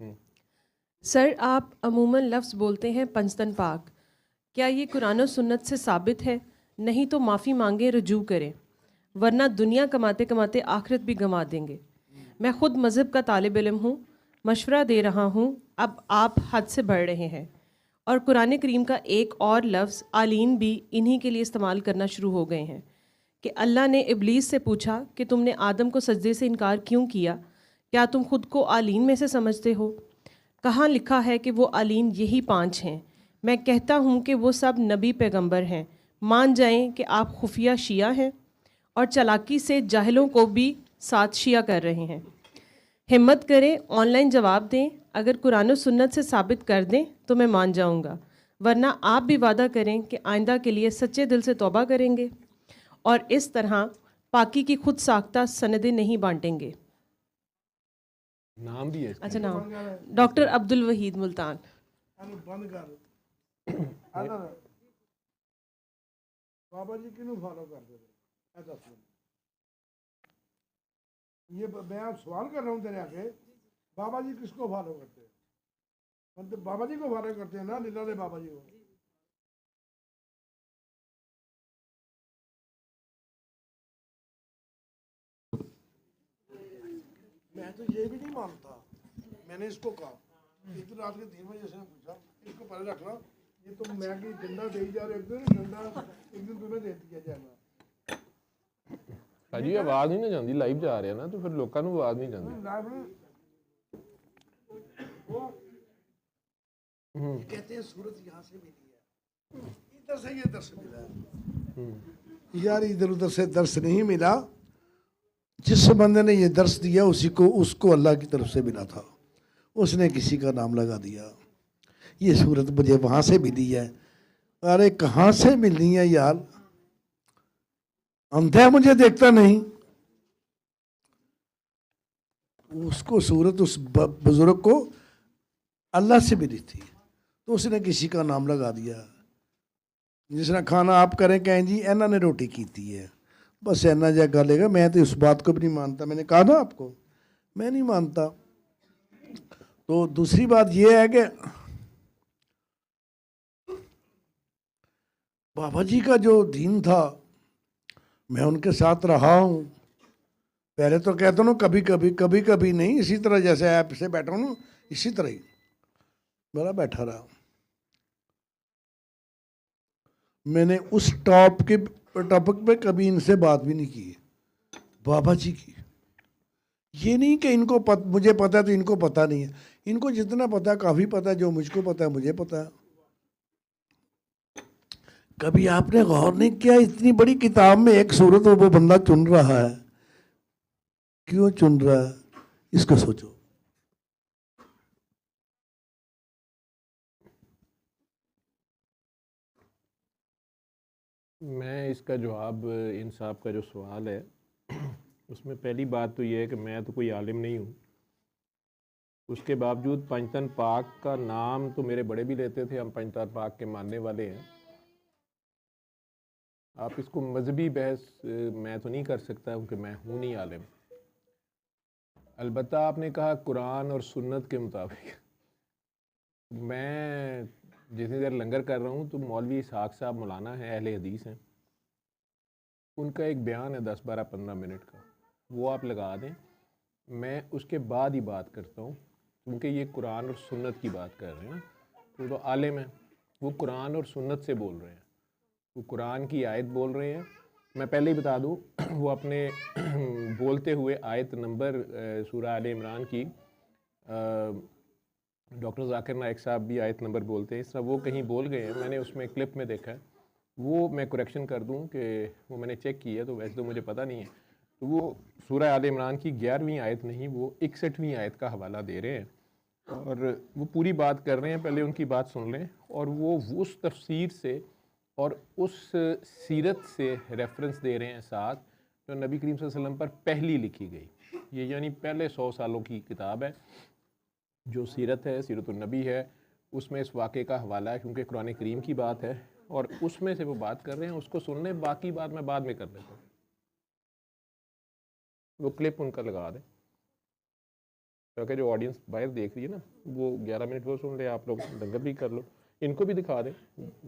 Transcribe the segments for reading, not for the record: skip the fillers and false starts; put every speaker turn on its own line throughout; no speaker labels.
Sir, आप अमूमन लफ्ज़ बोलते हैं पंचतन पाक। क्या ये कुरान और सुन्नत से साबित है? नहीं तो माफ़ी मांगे, रुजू करें, वरना दुनिया कमाते कमाते आखिरत भी गंवा देंगे। मैं ख़ुद मज़हब का तालिब इल्म हूँ, मशवरा दे रहा हूँ। अब आप हद से बढ़ रहे हैं और कुरान करीम का एक और लफ्ज़ आलीन भी इन्हीं के लिए इस्तेमाल करना शुरू हो गए हैं कि अल्लाह ने इब्लीस से पूछा कि तुमने आदम को सजदे से इनकार क्यों किया? क्या तुम खुद को आलीन में से समझते हो? कहाँ लिखा है कि वो आलीन यही 5 हैं? मैं कहता हूँ कि वो सब नबी पैगंबर हैं। मान जाएं कि आप खुफिया शिया हैं और चालाकी से जाहिलों को भी साथ शिया कर रहे हैं। हिम्मत करें, ऑनलाइन जवाब दें। अगर कुरान और सुन्नत से साबित कर दें तो मैं मान जाऊँगा, वरना आप भी वादा करें कि आइंदा के लिए सच्चे दिल से तौबा करेंगे और इस तरह पाकी की खुद साख्ता सनदें नहीं बांटेंगे।
नाम भी है इसका।
अच्छा, नाम डॉक्टर अब्दुल वहीद मुल्तान।
बाबा जी किनू फॉलो करते थे? दस मिनट ये मैं आप सवाल कर रहा हूँ तेरे आगे, बाबा जी किसको फॉलो करते हैं? मतलब बाबा जी को फॉलो करते हैं ना, लीला दे बाबा जी को। मैं तो ये भी नहीं मानता। मैंने इसको कहा इतनी रात के 3 बजे से पूछा, इसको पहले रखना, ये तो मैगी डंडा दे ही जा रहे, एक दिन डंडा एक दिन तुम्हें दे दिया जाएगा।
ਭਾਜੀ ਆਵਾਜ਼ ਨਹੀਂ ਨਾ ਜਾਂਦੀ, ਲਾਈਵ ਜਾ ਰਿਹਾ ਨਾ, तो फिर ਲੋਕਾਂ ਨੂੰ ਆਵਾਜ਼ ਨਹੀਂ ਜਾਂਦੀ।
कहते हैं सूरत यहाँ से मिली है, इधर से ये दर्श मिला है। यार इधर उधर से दर्श नहीं मिला, जिस बंदे ने ये दर्श दिया उसी को, उसको अल्लाह की तरफ से मिला था, उसने किसी का नाम लगा दिया। ये सूरत मुझे वहां से मिली है। अरे कहाँ से मिलनी है यार, अंधा मुझे देखता नहीं। उसको सूरत उस बुजुर्ग को अल्लाह से मिली थी, तो उसने किसी का नाम लगा दिया। जिसने खाना आप करें कहें जी इन्हों ने रोटी की है, बस इन्ना जहा गल है। मैं तो उस बात को भी नहीं मानता, मैंने कहा ना आपको, मैं नहीं मानता। तो दूसरी बात यह है कि बाबा जी का जो दीन था, मैं उनके साथ रहा हूँ। पहले तो कहता हूँ कभी कभी, कभी कभी नहीं, इसी तरह जैसे ऐप से बैठा हूँ इसी तरह ही बड़ा बैठा रहा। मैंने उस टॉपिक पे कभी इनसे बात भी नहीं की, बाबा जी की। ये नहीं कि इनको मुझे पता है तो इनको पता नहीं है। इनको जितना पता है काफ़ी पता है, जो मुझको पता है मुझे पता है। कभी आपने गौर नहीं किया, इतनी बड़ी किताब में एक सूरत वो बंदा चुन रहा है, क्यों चुन रहा है, इसको सोचो।
मैं इसका जवाब, इन साहब का जो सवाल है उसमें पहली बात तो ये है कि मैं तो कोई आलिम नहीं हूँ। उसके बावजूद पंचतन पाक का नाम तो मेरे बड़े भी लेते थे, हम पंचतन पाक के मानने वाले हैं। आप इसको मजहबी बहस मैं तो नहीं कर सकता क्योंकि मैं हूँ नहीं आलिम। अलबत्ता आपने कहा कुरान और सुन्नत के मुताबिक, मैं जितनी देर लंगर कर रहा हूँ तो मौलवी इसहाक साहब मौलाना हैं, अहले हदीस हैं, उनका एक बयान है 10, 12, 15 मिनट का, वो आप लगा दें। मैं उसके बाद ही बात करता हूँ, क्योंकि ये कुरान और सुन्नत की बात कर रहे हैं ना, तो आलिम हैं, वो कुरान और सुन्नत से बोल रहे हैं, वो कुरान की आयत बोल रहे हैं। मैं पहले ही बता दूँ वो अपने बोलते हुए आयत नंबर सूरह आले इमरान की, डॉक्टर जाकिर नाइक साहब भी आयत नंबर बोलते हैं, इस तरह वो कहीं बोल गए हैं, मैंने उसमें क्लिप में देखा है, वो मैं करेक्शन कर दूं कि वो मैंने चेक किया, तो वैसे तो मुझे पता नहीं है। तो वो सूरह आले इमरान की 11वीं आयत नहीं, वो 61वीं आयत का हवाला दे रहे हैं और वो पूरी बात कर रहे हैं। पहले उनकी बात सुन लें, और वो उस तफसीर से और उस सीरत से रेफरेंस दे रहे हैं साथ, जो नबी करीम सल्लल्लाहु अलैहि वसल्लम पर पहली लिखी गई, ये यानी पहले 100 सालों की किताब है जो सीरत है, सीरतुन्नबी है, उसमें इस वाक़े का हवाला है, क्योंकि कुरान करीम की बात है और उसमें से वो बात कर रहे हैं। उसको सुन लें, बाकी बात मैं बाद में कर लेता हूँ। वो क्लिप उनका लगा दें। क्योंकि जो ऑडियंस बाहर देख रही है ना, वो 11 मिनट वो सुन ले, आप लोग दंगल भी कर लो, इनको भी दिखा दें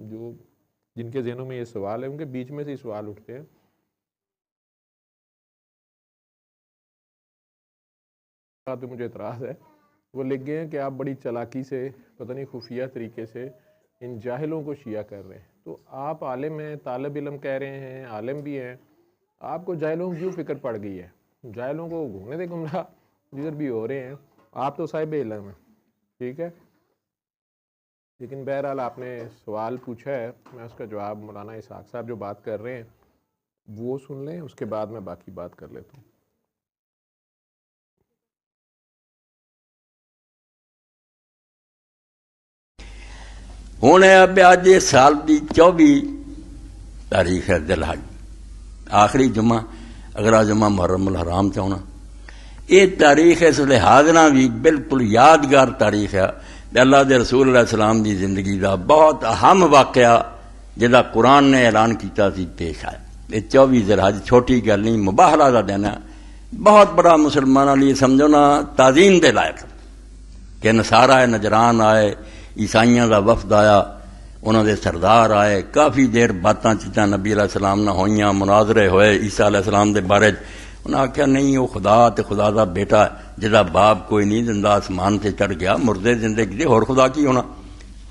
जो जिनके जहनों में ये सवाल है, उनके बीच में से सवाल उठते हैं। बात पे मुझे एतराज़ है, वो लिख गए हैं कि आप बड़ी चालाकी से, पता नहीं खुफिया तरीके से इन जाहिलों को शिया कर रहे हैं। तो आप आलिम हैं, तालिब इल्म कह रहे हैं, आलिम भी हैं, आपको जाहिलों की क्यों फ़िक्र पड़ गई है? जाहिलों को घूमने दे, गुमराह जिधर भी हो रहे हैं, आप तो साहिब इल्म हैं, ठीक है। लेकिन बहरहाल आपने सवाल पूछा है, मैं उसका जवाब मौलाना इसहाक साहब जो बात कर रहे हैं वो सुन लें, उसके बाद मैं बाकी बात कर लेता हूँ।
हुण अज इस साल की 24 तारीख है दिलहज, आखिरी जुम्मा, अगला जुम्मा मुहर्रम हराम चाहना। ये तारीख इस लिहाज ना भी बिल्कुल यादगार तारीख है। अल्लाह के रसूल अलैहि सलाम की जिंदगी का बहुत अहम वाकया जिहदा कुरान ने ऐलान किया पेश आया। ये 24 दिलहज छोटी गल नहीं, मुबाहला का दिन है, बहुत बड़ा मुसलमानों लिए समझो ना ताजीम के लायक कि नसारा आए, नजरान आए, ईसाइयों का वफद आया, उन्होंने सरदार आए, काफ़ी देर बातें चीज़ा नबी अलैहि सलाम नाल होइयां, मुनाजरे होए ईसा अलैहि सलाम के बारे। उन्हें आख्या नहीं वो खुदा तो खुदा का बेटा जिहदा बाप कोई नहीं, जिंदा आसमान से चढ़ गया, मुर्दे जिंदगी दे, होर खुदा की होना।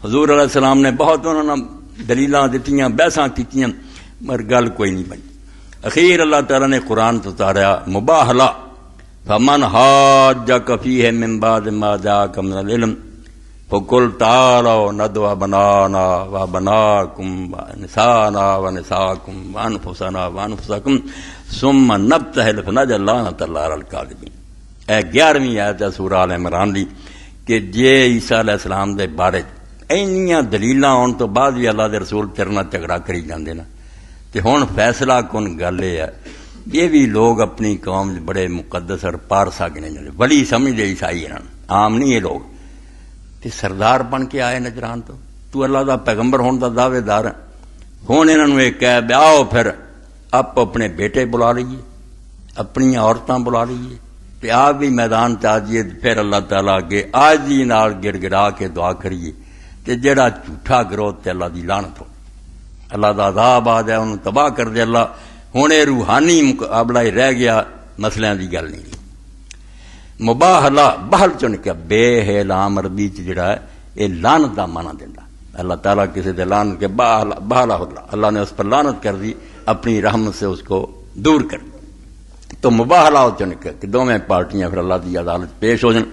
हजूर अलैहि सलाम ने बहुत उन्होंने दलीलां दित्तियां, बहसां कीतियां, मगर गल कोई नहीं बनी। अखीर अल्लाह ताला ने कुरान तो उतारिया मुबाहला, फमन हाज्जक फीहि मिन बाद मा जाअका मिनल इल्म फकुल तालो नदवा बनाना व बनाकुम व निसाना व निसाकुम व अनफुसना व अनफुसकुम सुम्मा नब्तहिल फनजअल लानतल्लाहिल काज़िबीन। 11वीं आयत है सूरह आल इमरान दी कि जे ईसा अलैहि सलाम दे बारे इन्नियां दलीलां आउण तो बाद भी अल्लाह दे रसूल तेरे नाल झगड़ा करी जांदे ने, ते हुण फैसला कुन गल है। ये भी लोग अपनी कौम बड़े मुकद्दस और पारसा गिने जाते, बड़ी समझदे ईसाई इन्हां, आम नहीं ये लोग। ते सरदार बन के आए नजरान तो, तू अल्लाह का पैगंबर होने का दावेदार है। हुण इन्हां एक कह ब्याओ, फिर आप अपने बेटे बुला लीजिए, अपनी औरतां बुला लीजिए, ते आप भी मैदान च आ जाइए, फिर अल्लाह ताला अगे आजी नाल गिड़गिड़ा के दुआ करिए, ते जेड़ा झूठा गिरोह ते अल्लाह की लानत हो, अल्लाह का अज़ाब आ जाए, उन्होंने तबाह कर दे अल्लाह। हुण ये रूहानी मुकाबला ही रह गया, मसलियां की गल नहीं। मुबाहला बहल चुन के बेहलाम अरबी च जिहड़ा है ये लानत का माना देंदा। अल्लाह ताला किसी दे लानत के बहला होला, अल्लाह ने उस पर लानत कर दी, अपनी रहमत से उसको दूर कर दी। तो मुबाहला चुन के दोवें पार्टियां फिर अल्लाह की अदालत पेश हो जान।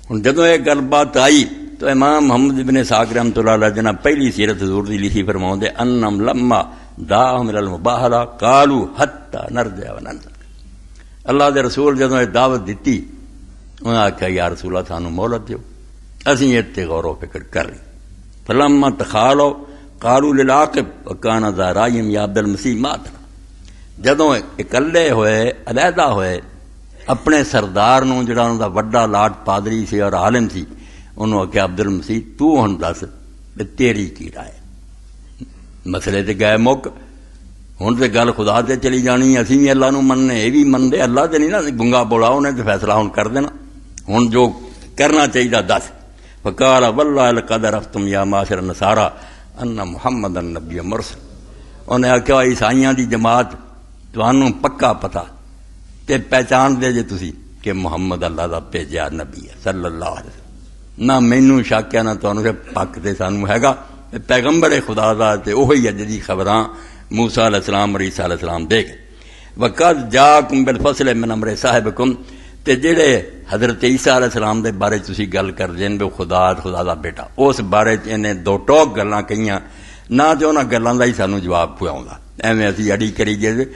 हुण जदों ये गलबात आई तो इमाम मुहम्मद इब्न इसहाक रहमतुल्लाह अलैह जिन्हां पहली सीरत हज़ूर दी लिखी फरमाउंदे अन्नम लम्मा दाअहुम इलल मुबाहला कालू हत्ता नरजा व नंज़र। अल्लाह के रसूल जदों ये दावत दी, उन्हें आख्या या रसूला सानू मोहलत दो, असीं इत्ते गौर फिक्र कर ली। फलम्मा तखालो कालू लिल आकिब वकाना ज़ा रायम या अब्दुल मसीह मातना। जदों इकल्ले होए, अलहदा होए, अपने सरदार नूं जिहड़ा उन्हां दा वड्डा लाट पादरी सी और आलिम सी, उन्होंने आख्या अब्दुल मसीह तू हुण दस तेरी की राय। मसले ते गए मुक, हुण ते गल खुदा ते चली जानी, असीं भी अल्लाह नूं मनने, ये भी मनदे, अल्लाह ते नहीं ना गुंगा बोला, उन्हें तो फैसला हुण कर देना, हुण जो करना चाहिए दस। फकाल वल्लाह लक़द अरफ़्तुम या माशर नसारा अन्ना मुहम्मदन नबी मुरसल। उन्हें आख्या ईसाइयां दी जमात तुहानू पक्का पता ते पहचान दे जे तुसी कि मुहम्मद अल्लाह दा भेजिया नबी है सल्लल्लाहु अलैहि वसल्लम। ना मैनू शक है ना तुहानू पक्क ते सानू हैगा, पैगंबर है खुदा दा, ते ओही है जिहदी खबरां मूसा अलैहिस्सलाम और ईसा अलैहिस्सलाम दे गए। वक़द जाकुम बिल फसल मिन अमरि साहिबकुम, ते जेड़े हजरत ईसा अलैहिस्सलाम दे बारे तुसी गल करदे ने खुदा दा बेटा, उस बारे च इन्हें दो टोक गल्लां कहियां ना, ते उन्हां गल्लां दा ही सानू जवाब पुआउंदा। एवें असीं अड़ी करी गए,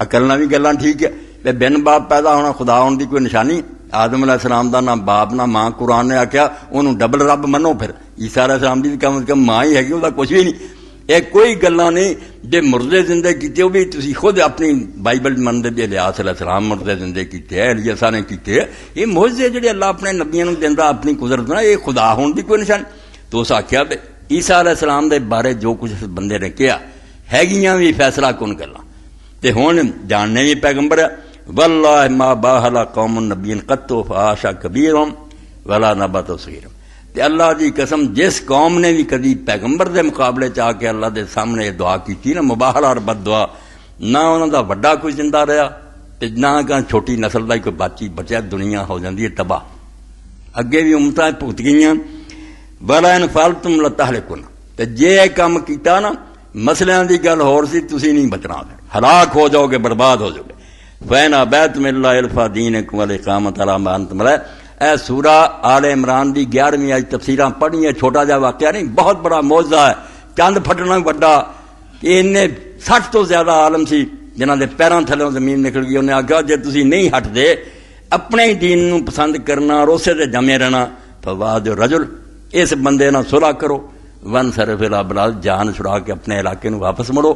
अकल नाल भी गल्लां ठीक है, बिन बाप पैदा होना खुदा होने की कोई निशानी। आदम अलैहिस्सलाम दा ना बाप ना मां, कुरान ने आख्या उन्होंने डबल रब मनो, फिर ईसा अलैहिस्सलाम दी कम से कम मां ही हैगी, उहदा कुछ भी नहीं। एक कोई गल्लां नहीं जे मुर्दे जिंदे कीते, भी तुसी खुद अपनी बाइबल मनदे जे इलियास अलैहिस्सलाम मुर्दे जिंदे कीते, इलियासा ने कीते, ये मोअज़े जिहड़े अल्लाह अपने नबियां नूं दिंदा अपनी कुदरत नाल, ये खुदा होने की कोई निशानी। तो उस आख्या ईसा अलैहिस्सलाम दे बारे जो कुछ इस बंदे ने कहा हैगियां भी फैसला कुन गल्लां, ते हुण जानने भी पैगंबर है, वल्लाहि मा बाहला कौमुन नबीन कत्तो फाशा कबीरम वला नबत सगीरम। ते अल्लाह की कसम जिस कौम ने भी कभी पैगंबर के मुकाबले च आके अल्लाह के सामने दुआ की ना मुबाहला और बददुआ, ना उन्होंने वड्डा कोई जिंदा रहा ते ना कहीं छोटी नस्ल का कोई बाची बचा, दुनिया हो जाती है तबाह। अगे भी उम्मतां भुगत गई। वला इन फल तुम लतहलिकुन, ते जे काम किया ना मसलियां की गल होर सी, तुसी नहीं बचना, हलाक हो जाओगे, बर्बाद हो जाओगे। फैना बैत मिल्ला इल्फा दीन कुमल इकामत अला मान तुमला। ए सूरा आले इमरान की 11वीं आज तफसीरां पढ़ी है, छोटा जा वाकया नहीं, बहुत बड़ा मौजज़ा है। चंद फटना बड़ा, इन्ने 60 तो ज्यादा आलम सी जिन्हां दे पैरों थल्लों जमीन निकल गई। उन्हें आख्या जे तुसी नहीं हटदे अपने ही दीन नूं पसंद करना और उसे ते जमे रहना, फवाद रजुल, इस बंदे नाल सुलह करो, वन सरफिल अबलाद, जान छुड़ा के अपने इलाके नूं वापस मुड़ो,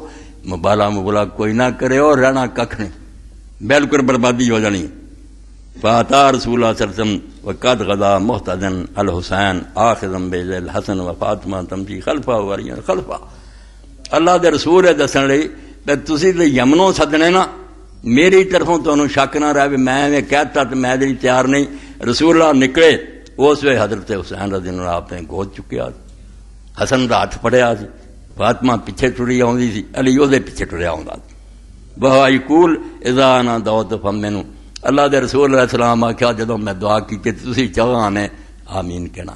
मुबाला कोई ना करे और रहना कख नहीं, बिल्कुल बर्बादी हो जानी। फाता रसूला सरसम वक़द गदा मुहतदन अल हुसैन आखिज़म बेज़ल हसन व फातिमा तमशी खलफा वरियन खलफा। अल्लाह दे रसूल है दसन लई ते तुसी ते यमनों सदने ना, मेरी तरफों तुहानूं शक ना रहे मैं कहता तो मैं तेरी तैयार नहीं। रसूला निकले उस वे हजरत हुसैन रज़ी अल्लाह आपने गोद चुकिया, हसन का हथ फड़िया सी, फातिमा पिछे टुरी आउंदी सी, अली उहदे पिछे टुरिया आउंदा। वह यकूल इज़ा ना दौत फम्मेनू, अल्लाह के रसूल अलैहिस्सलाम आख्या जदों मैं दुआ की तुसी चाहो ने आमीन कहना।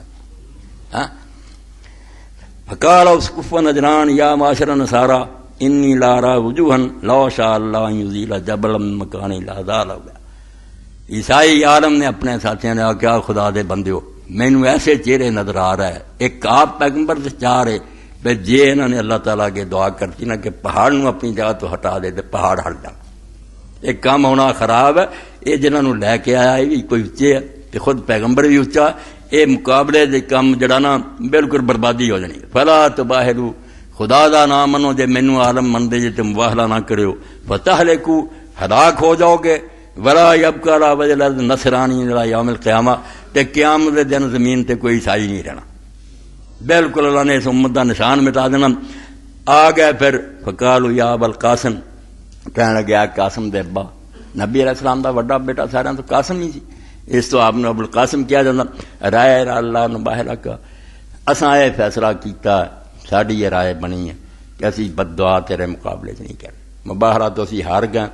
फकाल उसकुफ नजरान या माशर नसारा इन्नी लारा वजूहन लौ शाह अल्लाह युज़ीला जबलम मकानी लाज़ाल हो गया। ईसाई आलम ने अपने साथियों ने आख्या खुदा दे बंदियो मैनू ऐसे चेहरे नजर आ रहा है, एक आप पैगंबर से चाह रहे भाई जे इन्होंने अल्लाह ताला के दुआ करती ना कि पहाड़ नूं अपनी जगह तो हटा दे तो पहाड़ हट जा। एक काम होना खराब है, ये जिन्होंने लैके आया ये भी कोई उच्चे है तो खुद पैगंबर भी उच्चा, ये मुकाबले के काम जड़ा ना बिल्कुल बर्बादी हो जानी। फला तबाहलू, खुदा का नाम मनो, जे मैनू आलम मनते जे तो मुबाहला ना करो, फतहलिकू, हलाक हो जाओगे। वला यबका ला वजल नसरानी ला यौमिल क़यामा, ते क़यामत के दिन जमीन ते कोई ईसाई नहीं रहना, बिल्कुल अल्लाह ने इस उम्मत का निशान मिटा देना। आ गया फिर फकालू या अबल कासिम, कहने लगे कासिम दे अब्बा, नबी अलैहिस्सलाम दा वड्डा बेटा सारियां तो कासिम ही सी, इस तो आपने अबुल कासिम किया जाता। राय अल्लाह नबाहला का, असां ये फैसला किया, साड़ी ये राय बनी है कि असी बददुआ तेरे मुकाबले च नहीं कर, मुबाहला तो असी हार गए,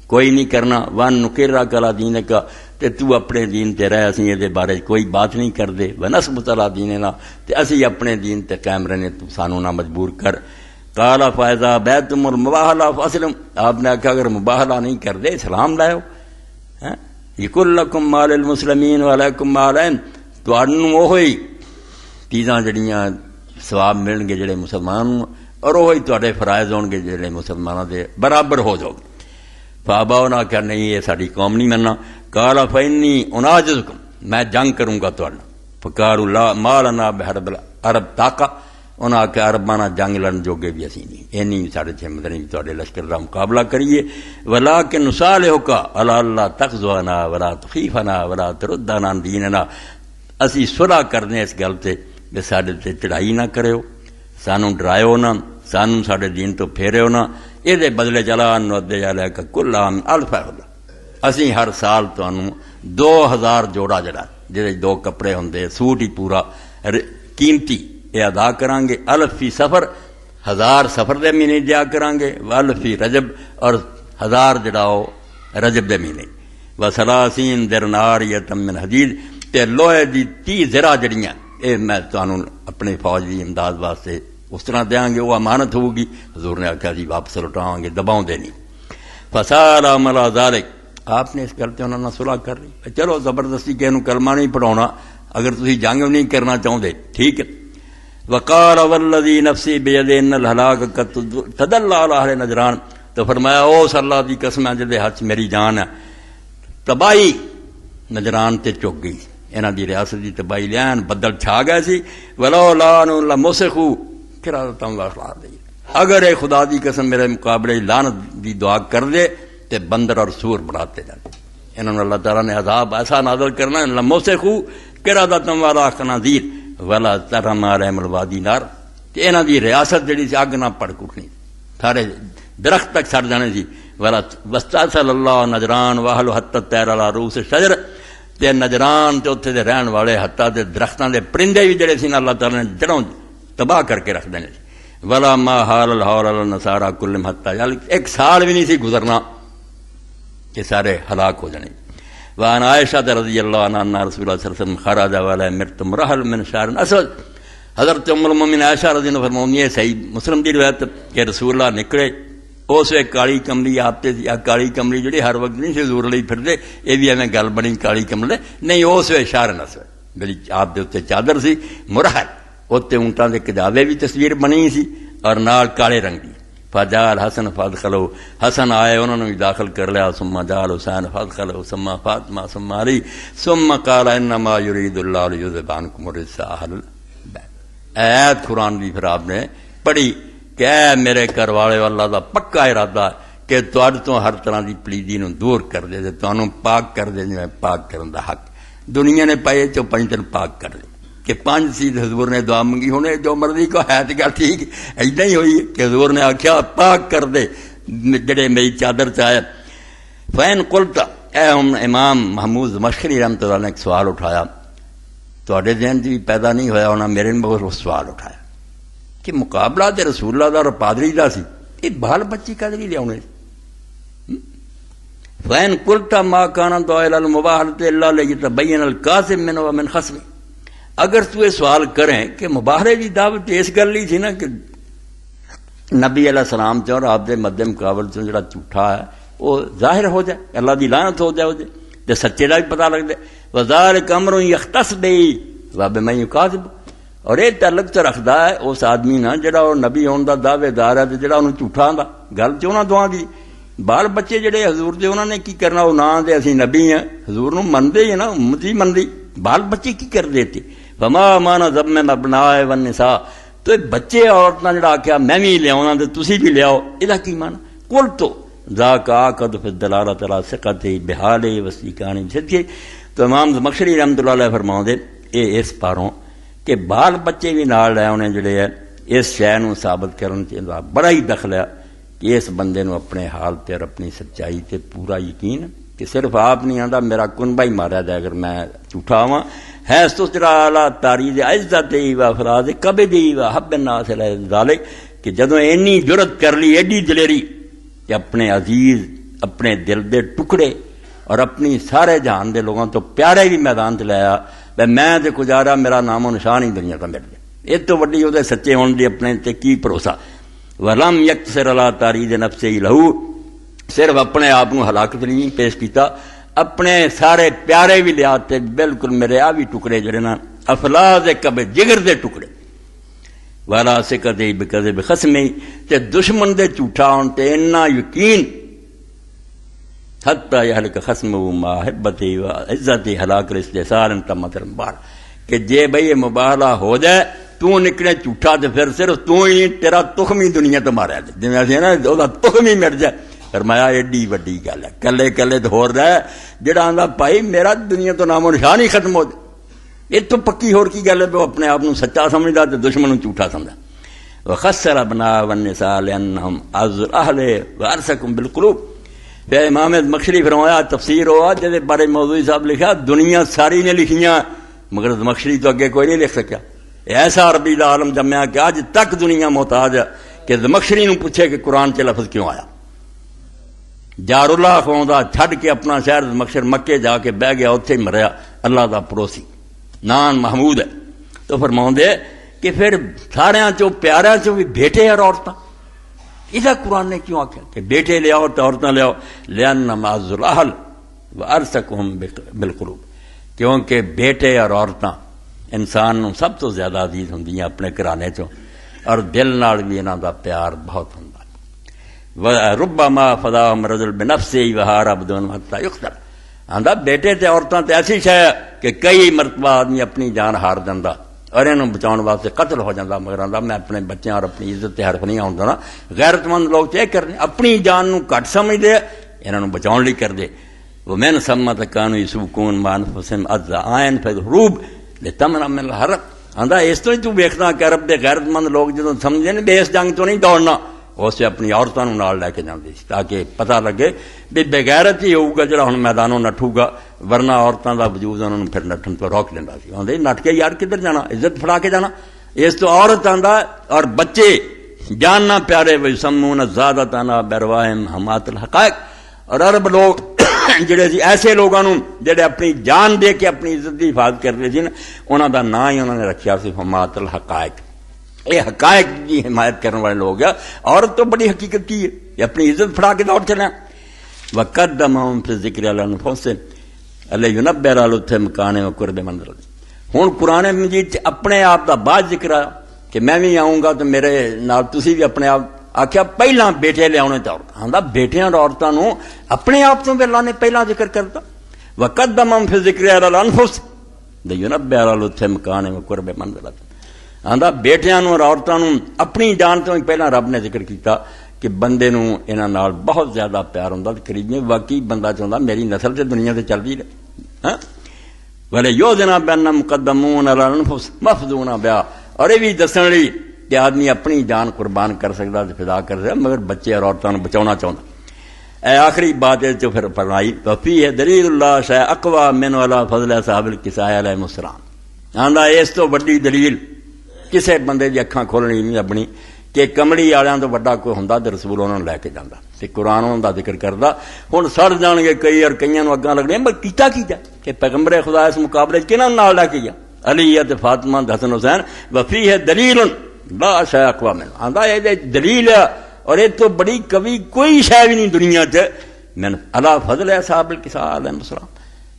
कोई नहीं करना। वन नुकिरा कला दीन का, ते तू अपने दीन ते रह, असी ये बारे कोई बात नहीं करते। वनस्बतला दीन ना, ते असी अपने दीन ते कायम रहने, तू सानू ना मजबूर कर। काला फायदा बैतुमुल मुबाहला फासिलम, आपने आख्या अगर मुबाहला नहीं करते इस्लाम लाओ। यकुल्लकुम मालिल मुस्लिमीन वलैकुम मालैन, तुहानू ओही चीज़ां जड़ियां सवाब मिलणगे जिहड़े मुसलमान, और ओही तुहाडे फराइज होणगे जिहड़े मुसलमानां दे बराबर हो जाओगे। फाबा उन्हें आख्या नहीं ये साडी कौम नहीं मनना। काला फैनी उनाजुकुम, मैं जंग करूंगा तुहाडे। फकारू ला मालना बहरबल अरब ताका, उन्हें आख्या अरबां नाल जंग लड़न जोगे भी असीं नहीं, इन्नी भी साढ़े च हिम्मत नहीं तुहाडे लश्कर का मुकाबला करिए। वला के नुसाल होका अला अल्लाह तखज़ुना वला तखीफना वला तरुद्दना दीनना, असी सुलह करने इस गल ते कि साडे ते चढ़ाई ना करियो, सानू डरायो ना, सानू साडे दीन तो फेरियो ना, ये बदले चला नदे जाले का कुल आम अल्फा, असी हर साल तुहानू 2000 जोड़ा जड़ा जिहदे 2 कपड़े होंदे, सूट ही पूरा कीमती ये अदा करांगे। अल्फी सफर, 1000 सफर दे महीने दिया करांगे, अल्फी रजब, और 1000 जड़ाओ रजब दे महीने। वसलासीन दिरनार यतम मिन हदीद, ते लोहे दी 30 ज़रा जड़ियां ये मैं तुहानू अपने फौज की इमदाद वास्ते उस तरह देंगे, वो अमानत होगी। हजूर ने आख्या जी वापस लौटावांगे, दबाउंदे नहीं। फसारा मला ज़ालिक, आपने इस गल ते उन्हां नाल सुलह कर ली, चलो जबरदस्ती किसी कलमा नहीं पढ़ाउणा, अगर तुसीं जंग नहीं करना चाहुंदे ठीक है। वक़ाल वल्लज़ी नफ़्सी बियदिही इन्नल हलाक क़द तदल्ला अला अहले नजरान, तो फरमाया उस अल्लाह की कसम है जिहदे हथ मेरी जान है, तबाही नजरान ते चुक गई, इन्हां दी रियासत की तबाही लैन बदल छा गए सी। वलो लानु लमुसिखू किरातम वखला दी, अगर ये खुदा की कसम मेरे मुकाबले लानत की दुआ कर दे तो बंदर और सूर बनाते जाते। इन्होंने अल्लाह ताला ने अजाब ऐसा नाज़िल करना, लमुसिखू किरातम वाला खनाज़ीर वाला तरम अलैहिम अलवादी नार, ते इन्हां दी रियासत जिहड़ी सी अग ना पड़ कुटनी, सारे दरख्त तक सड़ जाने सी। वाला वस्ता सल्लल्लाहु नजरान वाहल हत्ता तैरा रूस शजर ते नजरान ते उत्थे दे रहन वाले हत्ता दे दरख्तां दे परिंदे भी जिहड़े सी अल्लाह ताला ने जड़ों तबाह करके रख देने वाला मा हाल हौल नसारा कुल्लम हत्ता यानी एक साल भी नहीं सी गुजरना कि सारे हलाक हो जाने। वान आयशा रज़ी अल्लाह अन्हा रसूलुल्लाह सल्लल्लाहु अलैहि वसल्लम खराजा वाला मृत मुरहल मिन शारन असद हज़रत उम्मुल मोमिनीन आयशा रज़ी अल्लाह फरमाती है सही मुस्लिम की रिवायत कि रसूलुल्लाह निकले उस वे काली कमली आपते या काली कमली जी हर वक्त नहीं हजूर ਲਈ फिरते ये भी एवं गल बनी काली कमले नहीं उस वे शारन असद जी आप दे उत्ते चादर सी मुरहल उत्ते ऊंटां दे कजावे भी तस्वीर बनी सी और नाल काले रंग दी। फजाल हसन फद खलो हसन आए उन्होंने भी दाखिल कर लिया सुम्मा जाल हुसैन फद खलो सुम्मा फातिमा सुम्मा अली सुम्मा काला इन्नमा युरीदुल्लाहु युज़हिबअनकुम रिज्सा अहल बैत। ऐत कुरान भी फिर आपने पढ़ी कि मेरे घर वाले अल्लाह का पक्का इरादा कि तुहाडे तो हर तरह की पलीदी नूं दूर कर दे ते तुहानूं पाक कर दे जिवें पाक करन दा हक दुनिया ने पाए चो 5 दिन पाक कर दे कि 5 सी हजूर ने दुआ मंगी होने जो मर्जी को है तो क्या ठीक ऐसा ही हुई कि हजूर ने आख्या पाक कर दे जड़े मेरी चादर चाहे फैन कुलता ए हम इमाम महमूद मशकरी रहमतुल्लाह ने एक सवाल उठाया थोड़े जहन भी पैदा नहीं होया होना मेरे ने बहुत सवाल उठाया कि मुकाबला तो रसूलुल्लाह दा और पादरी दा सी ये बाल बच्ची कद नहीं लिया फैन कुलता मा काना दुआल मुबाहलत इल्ला लियतबय्यन अल कासिम मिन व मिन खस्मी अगर तू ये सवाल करें कि मुबाहरे की दावत इस गल ही थी ना कि नबी अलैहिस्सलाम चो और आपके मद्दे मुकाबल चो जो झूठा है वो जाहिर हो जाए अल्लाह की लानत हो जाए तो सच्चे का भी पता लग जाए वज़ार कमरों यख्तस बे वब मैं काज़िब और ये तलक तो रखता है उस आदमी ना जो नबी होने का दावेदार है तो जो झूठा आंदा गल तो उन्होंने दुआ की बाल बच्चे जोड़े हजूर के उन्होंने की करना वो ना दे असी नबी हैं हजूर नूं मनदे ही ना उम्मत ही मनदी बाल बच्चे की कर देते वमा माना जब में अपनाए वन निसा तो बच्चे औरतां जो आख्या मैं भी लिया तो तुसी भी लियाओ इहदा की माना कुल तो जाका कद फिर दलाला तला सिकते बिहाले वसीकानी सच्चे तो इमाम ज़मख़शरी रहमतुल्लाह अलैह फरमाउंदे ये इस पारों कि बाल बच्चे भी नाल लै उन्हें जोड़े है इस शय नूं साबित करन च बड़ा ही दखल है कि इस बंदे नूं अपने हाल ते और अपनी सच्चाई ते पूरा यकीन कि सिर्फ आप नहीं आंदा मेरा कुनबा ही मारा जाए अगर मैं झूठा आवां है सुसराला तारीद इज्जत व फराज कबदी व हब नास ज़ालिक कि जदों इन्नी जुरत कर ली एडी दलेरी कि अपने अजीज अपने दिल दे टुकड़े और अपनी सारे जहान दे लोगों तो प्यारे भी मैदान च लाया वे मैं तो गुजारा मेरा नामो निशान ही दुनिया का मिल जाए इस तो वड्डी उहदे सच्चे होने की अपने ते की भरोसा वलम यक्सर अला तारीद नफ्से ही लहू सिर्फ अपने आप को हलाकत नहीं पेश किया अपने सारे प्यारे भी लिया बिल्कुल मेरे आ भी टुकड़े जड़े ना अफलाद कबे जिगर दे टुकड़े वाला से कदे कदे खसमे ते दुश्मन दे झूठा होने ते इन्ना यकीन हत्ता यहलक खस्म माहिबती व इज्जती हलाक इस्तेसार तमतर बार कि जे भाई ये मुबाहला हो जाए तू निकले झूठा तो फिर सिर्फ तू ही तेरा तुखम ही दुनिया तो मारा जिवें असीं ना ओहदा तुखम ही मिट जाए फरमाया एडी वड्डी गल है कले कले तो होर रहा जिहड़ा आंदा भाई मेरा दुनिया तो नामो निशान ही खत्म हो जाए इतों पक्की होर की गल है वो अपने आप को सच्चा समझदा तो दुश्मन झूठा समझदा व खस्सर बना वन्निसा लिअन्नहुम अज़्र अहले व अरसकुम बिलकुलूब फिर इमाम ज़मख़शरी फरमाया तफसीर हुआ जिहदे बारे मौदूदी साहब लिखा दुनिया सारी ने लिखियां मगर ज़मख़शरी तो अगे कोई नहीं लिख सकिया ऐसा अरबी दा आलम जम्या कि अज तक दुनिया मोहताज है कि ज़मख़शरी नूं पूछे कि कुरान च लफ्ज़ क्यों आया जारुल्लाह खवाउंदा छड़ के अपना शहर ज़मख़शर मक्के जाके बह गया उत्थे ही मरिया अल्लाह दा पड़ोसी नान महमूद है तो फरमाउंदे कि फिर सारियां चो प्यारियां चो भी बेटे और औरतां इधर कुरान ने क्यों आख्या कि बेटे ले आओ तो औरतां ले आओ लिअन्नहुम अज़्र अहल व अरसकुहुम बिलकुलूब क्योंकि बेटे और औरतां इंसान नूं सब तो ज्यादा अजीज होंदियां अपने घराने चों और दिल नाल भी इन्हां दा प्यार बहुत हुंदा व रुब्बमा फदाहुम रजुल बिनफ्सिही व हारब दुन हत्ता युक़तल आंदा बेटे ते औरतां ते ऐसी शय कि कई मरतबा आदमी अपनी जान हार जांदा और इन्हों बचाने वास्ते कतल हो जाता मगर आंदा मैं अपने बच्चों और अपनी इज्जत ते हरफ नहीं आउंदा ना गैरतमंद लोग तो यह करने अपनी जान नूं घट समझदे इन्हों बचाने लई करदे वो मैन सम्मत कानू यसुकून मानफुसिम अज़ आयन फिल रूब ले तमना मिल हरक आंदा इस तो ही तू वेखदा कि अरब दे गैरतमंद लोग जो समझे ने इस जंग तो नहीं दौड़ना उस अपनी औरतों को नाल लैके जाती सी ताकि पता लगे भी बेगैरत ही होगा जो हुण मैदानों नठूगा, वरना औरतों का वजूद उन्होंने फिर नठन तो रोक देंदा सी। आंदे नठ के यार किधर जाना, इज्जत फड़ा के जाना। इस तो औरत आंदा और बच्चे जानना प्यारे वही समून ज्यादा ताना बरवाहिम हमातल हकायक। और अरब लोग ਜਿਹੜੇ ਸੀ ऐसे लोगों ਜਿਹੜੇ अपनी जान दे के अपनी इज्जत की हिफाजत करते सी, उन्हों का ना ही उन्होंने रखा सी हमातल हकायक। ये हकायक की हिमायत करने वाले लोग है। औरत तो बड़ी हकीकत की है, अपनी इज्जत फड़ा के दौड़ चले। वक़द्दमहुम फी ज़िक्रि अला अनफुसिहिम लियुनब्बिअ अल मकाने व कुर्ब मंज़िल। हुण कुरान मजीद अपने आप का बाद जिक्र आया कि मैं भी आऊँगा तो मेरे नाल तुसीं भी अपने आप। आख्या पहला बेटे लियाने तो औरत आंदा बेटियां और औरतों को अपने आप तो अल्लाह ने पहला जिक्र करता। वक़द्दमहुम फी ज़िक्रि अला अनफुसिहिम लियुनब्बिअ अल मकाने व कुर्ब मंज़िल। आंदा बेटियां और औरतों अपनी जान तो ही पहला रब ने जिक्र किया कि बंदे नूं इन्हां नाल बहुत ज्यादा प्यार हुंदा ते करीबी वाकई बंदा चाहुंदा मेरी नस्ल ते दुनिया ते चलदी रहे। वले योजना बैन मुकद्दमून अला अनफुस मफदूना ब्या। और ये भी दसण लई कि आदमी अपनी जान कुर्बान कर सकता ते फिदा कर सकता, मगर बच्चे और औरतों को बचाना चाहता। ए आखिरी बात है जो फिर फरमाई वफी है दलीलुल्लाह शै अकवा मिन वाला फजल साहब किसाया अलैहिस्सलाम। आंदा इस तो बड़ी दलील किसी बंदे की अखां खोलनी नहीं अपनी कि कमली वालियां तो वड्डा कोई हुंदा ते रसूल उन्होंने लैके जांदा ते कुरान उन्हां दा जिक्र करदा। हुण सड़ जाणगे कई और कईयां नूं अग्गां लगणियां मैं कीता कि पैगंबरे खुदा इस मुकाबले किहनां नाल लैके गया अली ते फातिमा हसन हुसैन। वफी है दलील ला शै अकवा मिन। आंदा ये दलील है और ये तो बड़ी कभी कोई शै भी नहीं दुनिया च मिन अला फजल साहब किसा अलैहिस्सलाम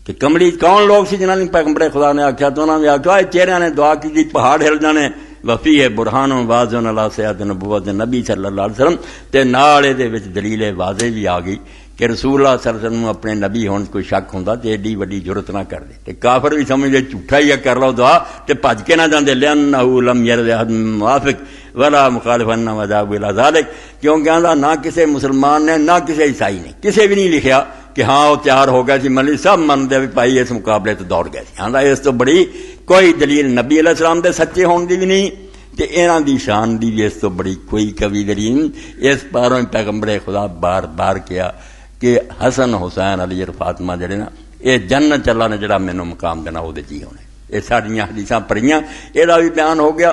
कि कमली कौन लोग सी जिन्होंने पैगंबरे खुदा ने आख्या तो उन्होंने आख्या चेहरिया ने दुआ की पहाड़ हिल जाने। वफी है बुरहान वाज़न अला सय्यद नबुव्वत नबी सल्लल्लाहु अलैहि वसल्लम ते नाल इहदे विच दलील वाज़े भी आ गई कि रसूलुल्लाह सल्लल्लाहु अलैहि वसल्लम अपने नबी होने कोई शक हुंदा ते एडी वड्डी जुरत ना कर दे ते काफिर भी समझदे झूठा ही है कर लो दुआ ते भज के ना जांदे लिअन्नहु लम यरद अहद मुवाफिक वला मुखालिफन वजाब इला ज़ालिक। क्योंकि आंदा ना किसी मुसलमान ने ना किसी ईसाई ने किसी भी नहीं लिखा कि हाँ वो तैयार हो गया मली सब मनते भी भाई इस मुकाबले तो दौड़ गए। आंदा इस तो बड़ी कोई दलील नबी अलैहिस्सलाम दे सच्चे होने की भी नहीं ते इन्हां दी शान दी भी इस तो बड़ी कोई कभी दलील। इस पारों पैगंबरे खुदा बार बार किया कि हसन हुसैन अली और फातिमा जड़े ना ये जन्नत अल्लाह ने जड़ा मैनू मुकाम देना वो जी होने। ये साड़ियां हदीसां पढ़ियां एदा भी बयान हो गया।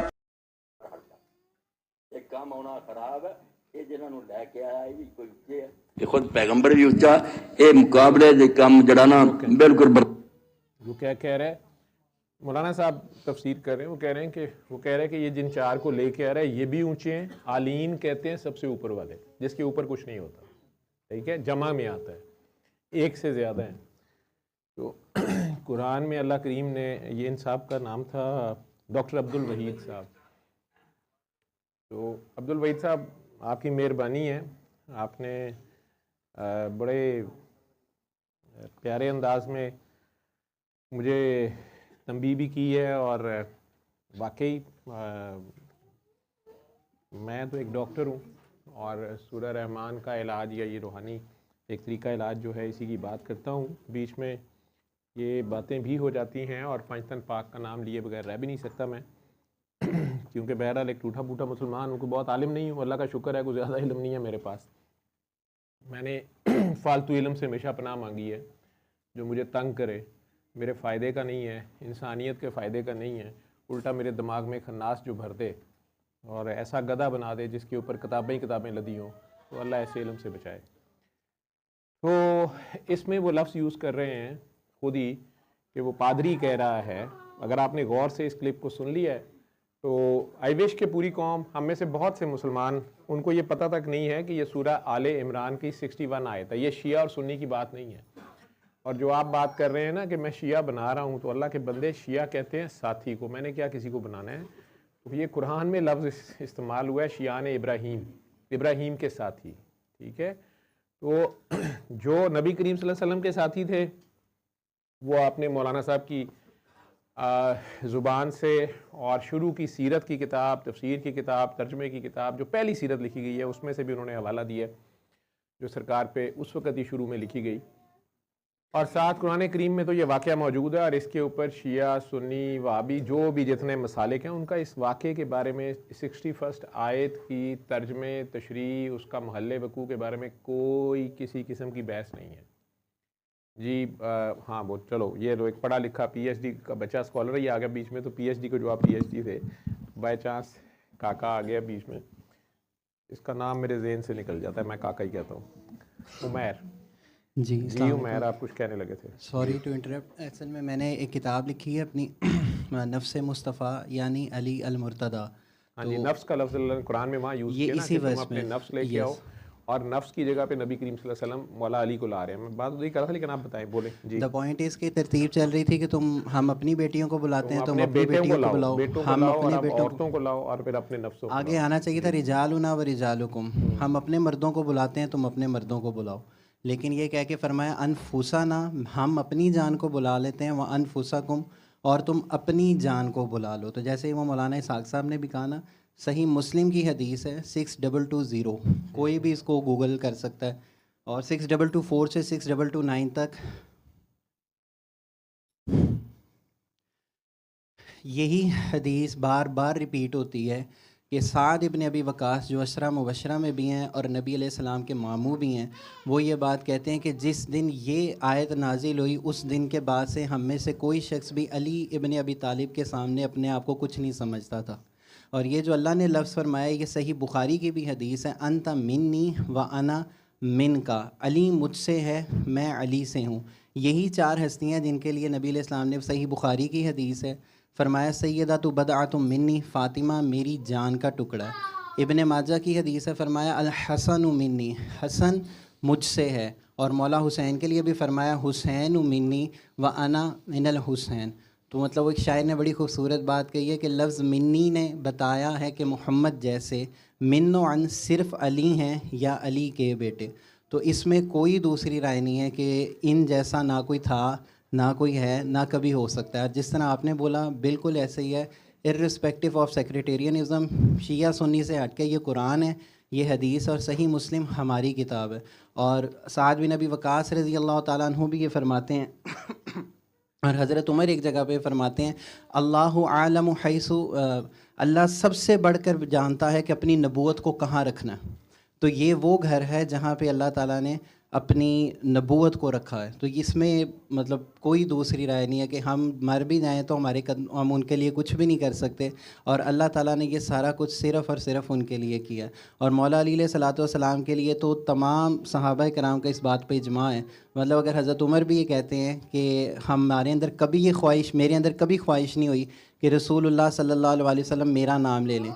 एक काम होना खराब है ये जिन्होंने लैके आया ये भी कोई उच्चे है, ये खुद पैगंबर भी उच्चा। ये मुकाबले दे काम जड़ा ना बिल्कुल
वो क्या कह रहे हैं मौलाना साहब तफसीर कर रहे हैं। वो कह रहे हैं कि ये जिन चार को लेके आ रहा है ये भी ऊंचे हैं। आलीन कहते हैं सबसे ऊपर वाले जिसके ऊपर कुछ नहीं होता, ठीक है, जमा में आता है, एक से ज़्यादा है। तो कुरान में अल्लाह करीम ने ये इन साहब का नाम था डॉक्टर अब्दुल वहीद साहब। तो अब्दुल वहीद साहब आपकी मेहरबानी है, आपने बड़े प्यारे अंदाज में मुझे तंबीह भी की है और वाकई मैं तो एक डॉक्टर हूँ और सूरह रहमान का इलाज या ये रूहानी एक तरीका इलाज जो है इसी की बात करता हूँ। बीच में ये बातें भी हो जाती हैं और पंचतन पाक का नाम लिए बगैर रह भी नहीं सकता मैं क्योंकि बहरहाल एक टूटा फूटा मुसलमान उनको बहुत आलिम नहीं हूँ। अल्लाह का शुक्र है कुछ ज़्यादा इल्म नहीं है मेरे पास। मैंने फालतू इल्म से हमेशा पनाह मांगी है जो मुझे तंग करे, मेरे फ़ायदे का नहीं है, इंसानियत के फ़ायदे का नहीं है, उल्टा मेरे दिमाग में खन्नास जो भर दे और ऐसा गधा बना दे जिसके ऊपर किताबें ही किताबें लदी हों। तो अल्लाह ऐसे इल्म से बचाए। तो इसमें वो लफ्ज़ यूज़ कर रहे हैं खुद ही कि वो पादरी कह रहा है। अगर आपने गौर से इस क्लिप को सुन लिया है तो आई विश के पूरी कौम हम में से बहुत से मुसलमान उनको ये पता तक नहीं है कि ये सूरह आले इमरान की 61 आयत है। ये शिया और सुन्नी की बात नहीं है। और जो आप बात कर रहे हैं ना कि मैं शिया बना रहा हूँ, तो अल्लाह के बंदे शिया कहते हैं साथी को। मैंने क्या किसी को बनाना है? तो ये कुरान में लफ्ज़ इस्तेमाल हुआ है शियान इब्राहीम, इब्राहीम के साथी, ठीक है। तो जो नबी करीम सल्लल्लाहु अलैहि वसल्लम के साथी थे वो आपने मौलाना साहब की ज़ुबान से और शुरू की सीरत की किताब, तफसीर की किताब, तर्जमे की किताब, जो पहली सीरत लिखी गई है उसमें से भी उन्होंने हवाला दिया जो सरकार पे उस वक़्त ही शुरू में लिखी गई। और साथ कुरान करीम में तो ये वाक़या मौजूद है और इसके ऊपर शिया सुन्नी वहाबी जो भी जितने मसालिक हैं उनका इस वाक़े के बारे में 61 आयत की तर्जमे तशरीह उसका महल्ले वकू के बारे में कोई किसी किस्म की बहस नहीं है जी। हाँ वो चलो ये लो एक पढ़ा लिखा PhD का बच्चा स्कॉलर ही आ गया बीच में, तो PhD को जो आप PhD थे बाय चांस काका आ गया बीच में, इसका नाम मेरे जहन से निकल जाता है, मैं काका ही कहता हूँ। उमैर जी उमैर आप कुछ कहने लगे थे।
Sorry to interrupt. असल में मैंने एक किताब लिखी है अपनी नफ्स मुस्तफ़ा यानी अली अल मुर्तदा।
हाँ जी, नफ्स का लफ्ज़ अल्लाह ने कुरान में वहाँ यूज़ किया ना कि तुम अपने नफ्स लेके आओ, और नफ्स की जगह पे नबी करीम सल्लल्लाहु अलैहि वसल्लम मौला अली को ला रहे हैं। मैं बात वही कर रहा था लेकिन आप बताएं, बोले जी।
द पॉइंट इज़ की तरतीब चल रही थी कि हम अपनी बेटियों को बुलाते हैं, तुम अपनी बेटियों को बुलाओ, हम अपने
औरतों को लाओ और फिर अपने नफ्सों को
आगे आना चाहिए था रिजालुना व रिजालुकुम, हम अपने मर्दों को बुलाते हैं, तुम अपने मर्दों को बुलाओ। लेकिन ये कह के फरमाया अनफुसाना, हम अपनी जान को बुला लेते हैं, व अनफुसाकुम, और तुम अपनी जान को बुला लो। तो जैसे वो मौलाना इसाक साहब ने भी कहा ना, सही मुस्लिम की हदीस है 6220, कोई भी इसको गूगल कर सकता है, और 6224 से 6229 तक यही हदीस बार बार रिपीट होती है कि साद इब्न अबी वकास जो अशरा मुबशरा में भी हैं और नबी अलैहिस्सलाम के मामू भी हैं, वो ये बात कहते हैं कि जिस दिन ये आयत नाजिल हुई उस दिन के बाद से हम में से कोई शख्स भी अली इब्न अबी तालिब के सामने अपने आप को कुछ नहीं समझता था। और ये जो अल्लाह ने लफ्ज़ फरमाया ये सही बुखारी की भी हदीस है, अंता मिन्नी व अना मिन का, अली मुझसे है मैं अली से हूँ। यही चार हस्तियाँ जिनके लिए नबी अलैहिस्सलाम ने, सही बुखारी की हदीस है, फरमाया सैयदा तो बदआतु मिन्नी, फ़ातिमा मेरी जान का टुकड़ा है। इब्न माजा की हदीस है, फरमाया अल हसन मिन्नी, हसन मुझसे है। और मौला हुसैन के लिए भी फरमाया हुसैन मिन्नी व अना मिनल हुसैन। तो मतलब वो एक शायर ने बड़ी खूबसूरत बात कही है कि लफ्ज़ मिन्नी ने बताया है कि मोहम्मद जैसे, मिन्नो अन सिर्फ़ अली हैं या अली के बेटे। तो इसमें कोई दूसरी राय नहीं है कि इन जैसा ना कोई था, ना कोई है, ना कभी हो सकता है। जिस तरह आपने बोला बिल्कुल ऐसे ही है, इर्रिस्पेक्टिव ऑफ सेक्रेटेरियनिज़म, शिया सुन्नी से हट के ये कुरान है, ये हदीस और सही मुस्लिम हमारी किताब है। और साद बिन अबी वकास रज़ी अल्लाह ताला अन्हु भी ये फरमाते हैं और हज़रत उमर एक जगह पे फरमाते हैं अल्लाहु आलमु हैसु, अल्लाह सबसे बढ़कर जानता है कि अपनी नबूवत को कहाँ रखना। तो ये वो घर है जहाँ पे अल्लाह ताला ने अपनी नबूवत को रखा है। तो इसमें मतलब कोई दूसरी राय नहीं है कि हम मर भी जाएं तो हम उनके लिए कुछ भी नहीं कर सकते, और अल्लाह ताला ने ये सारा कुछ सिर्फ़ और सिर्फ उनके लिए किया। और मौला अली अलैहिस्सलातु वस्सलाम के लिए तो तमाम सहाबा कराम का इस बात पे इजमा है। मतलब अगर हज़रत उमर भी ये कहते हैं कि हमारे अंदर कभी ये ख्वाहिश, मेरे अंदर कभी ख्वाहिश नहीं हुई कि रसूलुल्लाह सल्लल्लाहु अलैहि वसल्लम मेरा नाम ले लें,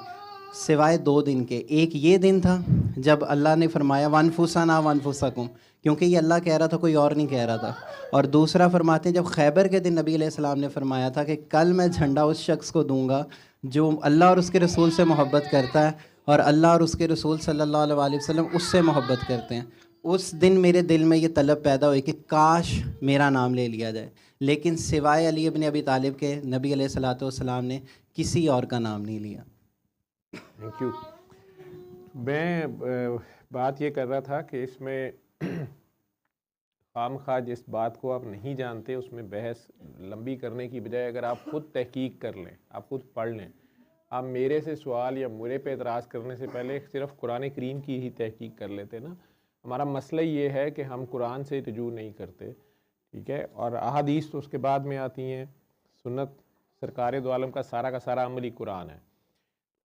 सिवाय 2 दिन के। एक ये दिन था जब अल्लाह ने फरमाया वनफुसाना वनफुसकुम, क्योंकि ये अल्लाह कह रहा था, कोई और नहीं कह रहा था। और दूसरा फरमाते हैं जब खैबर के दिन नबी अलैहिस्सलाम ने फरमाया था कि कल मैं झंडा उस शख्स को दूंगा जो अल्लाह और उसके रसूल से मोहब्बत करता है और अल्लाह और उसके रसूल सल्लल्लाहु अलैहि वसल्लम उससे मोहब्बत करते हैं। उस दिन मेरे दिल में ये तलब पैदा हुई कि काश मेरा नाम ले लिया जाए, लेकिन सिवाय अली इब्न अबी तालिब के नबी अलैहिस्सलातु वस्सलाम ने किसी और का नाम नहीं लिया।
Thank you. मैं बात ये कर रहा था कि इसमें खामखा जिस बात को आप नहीं जानते उसमें बहस लंबी करने की बजाय अगर आप ख़ुद तहकीक कर लें, आप ख़ुद पढ़ लें, आप मेरे से सवाल या मेरे पे एतराज़ करने से पहले सिर्फ़ कुरान करीम की ही तहकीक कर लेते ना। हमारा मसला ये है कि हम कुरान से रुजू नहीं करते, ठीक है, और अहादीस तो उसके बाद में आती हैं। सुन्नत सरकार दो आलम का सारा अमल ही कुरान है।